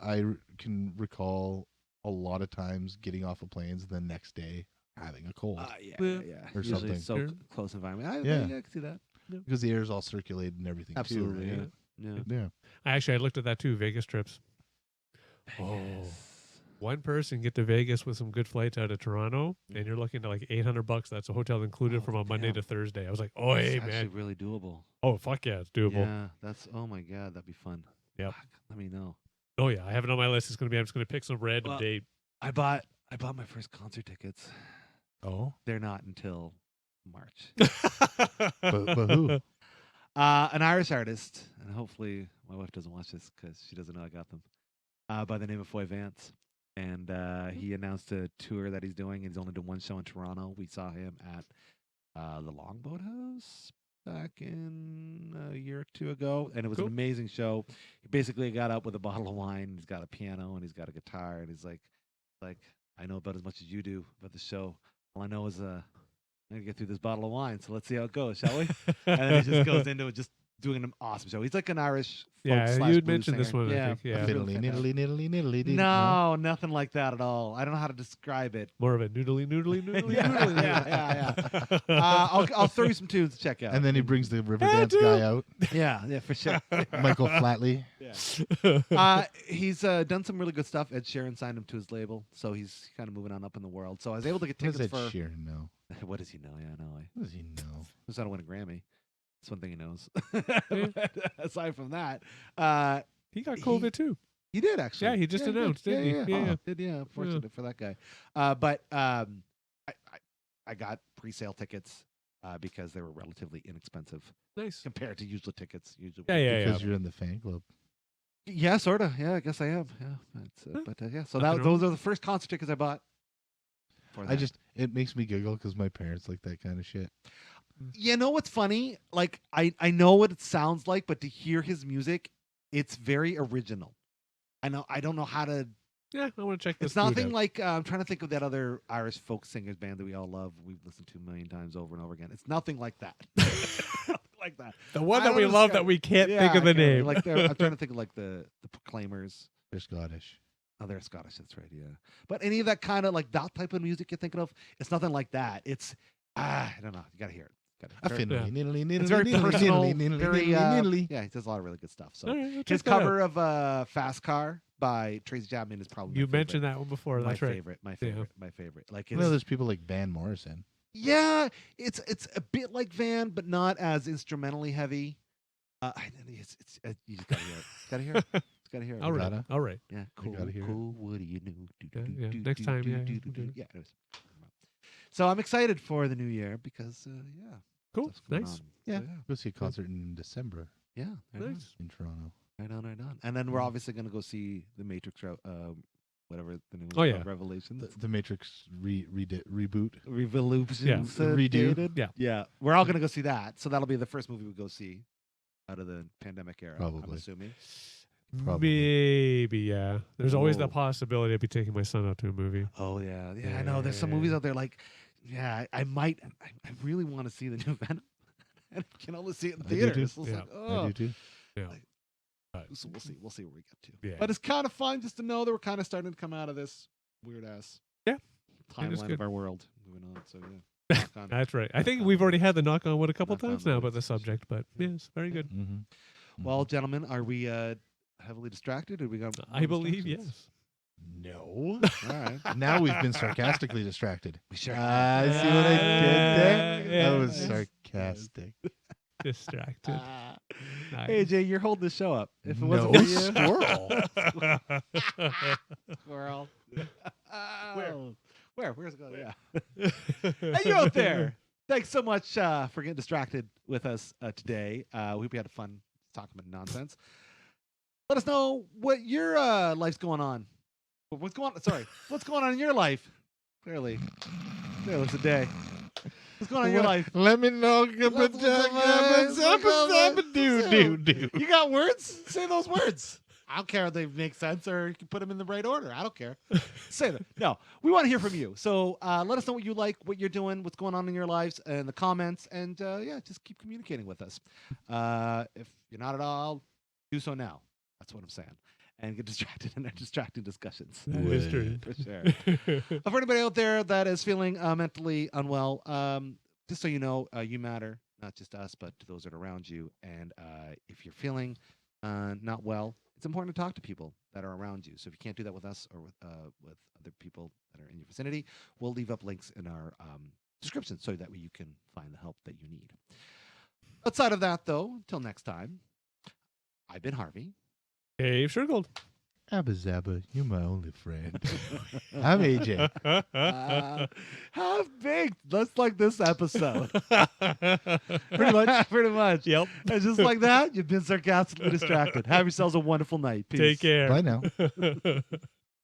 can recall a lot of times getting off of planes the next day having a cold Yeah, Yeah. Or Usually something. so Sure. close environment. Yeah. I can see that. because the air's all circulated and everything Absolutely. too. Right? Yeah. Yeah. I looked at that too, Vegas trips. Oh. One person get to Vegas with some good flights out of Toronto, and you're looking at like $800. That's a hotel included Oh, from a Monday damn. to Thursday. I was like, oh, hey, It's actually man. really doable. Oh, fuck yeah, it's doable. Yeah, that's, oh my God, that'd be fun. Yep. Fuck, let me know. Oh, yeah, I have it on my list. I'm just going to pick some random Well, date. I bought my first concert tickets. Oh, They're not until March. but who? An Irish artist, and hopefully my wife doesn't watch this because she doesn't know I got them, by the name of Foy Vance. And he announced a tour that he's doing. He's only doing one show in Toronto. We saw him at the Longboat House back in a year or two ago, and it was Cool. an amazing show. He basically got up with a bottle of wine. He's got a piano and he's got a guitar, and he's like, I know about as much as you do about the show. All I know is I'm gonna get through this bottle of wine. So let's see how it goes, shall we? And then he just goes into it, just doing an awesome show. He's like an Irish folk Yeah, slash you had blues mentioned this singer. one, I Yeah, think, yeah. really Niddly, fantastic. niddly, niddly, niddly. No, nothing like that at all. I don't know how to describe it. More of a noodly, noodly, noodly, Yeah, noodly. yeah. I'll throw you some tunes to check out. And then he brings the Riverdance dude. guy out, yeah, for sure. Michael Flatley. Yeah. He's done some really good stuff. Ed Sheeran signed him to his label, so he's kind of moving on up in the world. So I was able to get What tickets does Ed for. Sheeran know? What does he know? Yeah, I know. What does he know? Who's going to win a Grammy? That's one thing he knows. Yeah. But aside from that, He got COVID too. he did actually. Yeah, he just did. announced, didn't he? Yeah, Yeah, yeah. Did, yeah. Fortunate for that guy. But I got pre-sale tickets because they were relatively inexpensive Nice. compared to usual tickets. Usually, Yeah. Because you're in the fan club. Yeah, sort of. Yeah, I guess I am. Yeah, but yeah. So Nothing those are the first concert tickets I bought. For that. It makes me giggle because my parents like that kind of shit. You know what's funny? Like I know what it sounds like, but to hear his music, it's very original. I don't know how to. Yeah, I want to check this. It's nothing out. like I'm trying to think of that other Irish folk singers band that we all love. We've listened to a million times over and over again. It's nothing like that. Like that. the one I that don't we love understand. that we can't Yeah, think of I the can't remember. name. Like I'm trying to think of like the Proclaimers. They're Scottish. Oh, they're Scottish. That's right. Yeah. But any of that kind of like that type of music you're thinking of, it's nothing like that. It's I don't know. You gotta hear it. I Very- fiddly, niddly, niddly, It's very niddly, personal. niddly, niddly, Very niddly, niddly. yeah. He does a lot of really good stuff. So All right, I'll check his that out. cover of "Fast Car" by Tracy Chapman is probably You my mentioned favorite. that one before. My That's right. favorite. My Yeah. favorite. My favorite. Like I know it's, there's people like Van Morrison. yeah, it's a bit like Van, but not as instrumentally heavy. It's you just gotta hear it. Gotta hear it. Just gotta hear it. All right. Gotta. All right. Yeah, I cool, gotta hear it. cool. What do you know? Yeah, yeah. Next time, yeah, we'll do it. Yeah. Anyways. So I'm excited for the new year because yeah, Cool. stuff's going Nice. on. Yeah. So, Go see a concert in December yeah, right on, Nice. in Toronto. right on, right on. And then we're obviously gonna go see the Matrix, whatever the new Oh, yeah. Revelations. The Matrix reboot. Revolutions. Yeah. Redo. dated. Yeah. Yeah. We're all gonna go see that. So that'll be the first movie we go see out of the pandemic era. I'm Probably. assuming. Probably. Maybe, yeah. There's always Whoa. that possibility of be taking my son out to a movie. Oh yeah. Yeah, I know. There's some movies out there like, yeah, I really want to see the new Venom. And I can only see it in I do too. theaters. So it's Yeah. like, I oh. do too. Yeah. Like- So we'll see. We'll see where we get to. Yeah. But it's kind of fun just to know that we're kind of starting to come out of this weird ass Yeah. It is timeline good. of our world. Moving on. So yeah. Knock on- That's right. I think we've already had the knock on wood a couple Knock on times now wood. about the subject, but yes, very good. Mm-hmm. Well, gentlemen, are we heavily distracted? Or we got I more believe distractions? yes. No. All right. Now we've been sarcastically distracted. We sure I see what I did there. That was Yes. sarcastic. Distracted. Nice. Hey, Jay, you're holding the show up. If it No, wasn't for you, squirrel. squirrel. Where? Where's it going? Yeah. Hey, you out there. Thanks so much for getting distracted with us today. We hope you had fun talking about nonsense. Let us know what your life's going on. What's going on? Sorry. What's going on in your life? Clearly. It's a day. What's going on in your life? Let me know. You got words? Say those words. I don't care if they make sense or you can put them in the right order. I don't care. Say them. No, we want to hear from you. So let us know what you like, what you're doing, what's going on in your lives, in the comments, and just keep communicating with us. If you're not at all, do so now. That's what I'm saying. And get distracted in our distracting discussions. That is true. For sure. For anybody out there that is feeling mentally unwell, just so you know, you matter, not just us, but to those that are around you. And if you're feeling not well, it's important to talk to people that are around you. So if you can't do that with us or with other people that are in your vicinity, we'll leave up links in our description so that way you can find the help that you need. Outside of that, though, until next time, I've been Harvey. Dave Shergold. Abba Zabba, you're my only friend. I'm AJ. How big? Let's like this episode. Pretty much. Pretty much. Yep. And just like that, you've been sarcastically distracted. Have yourselves a wonderful night. Peace. Take care. Bye now.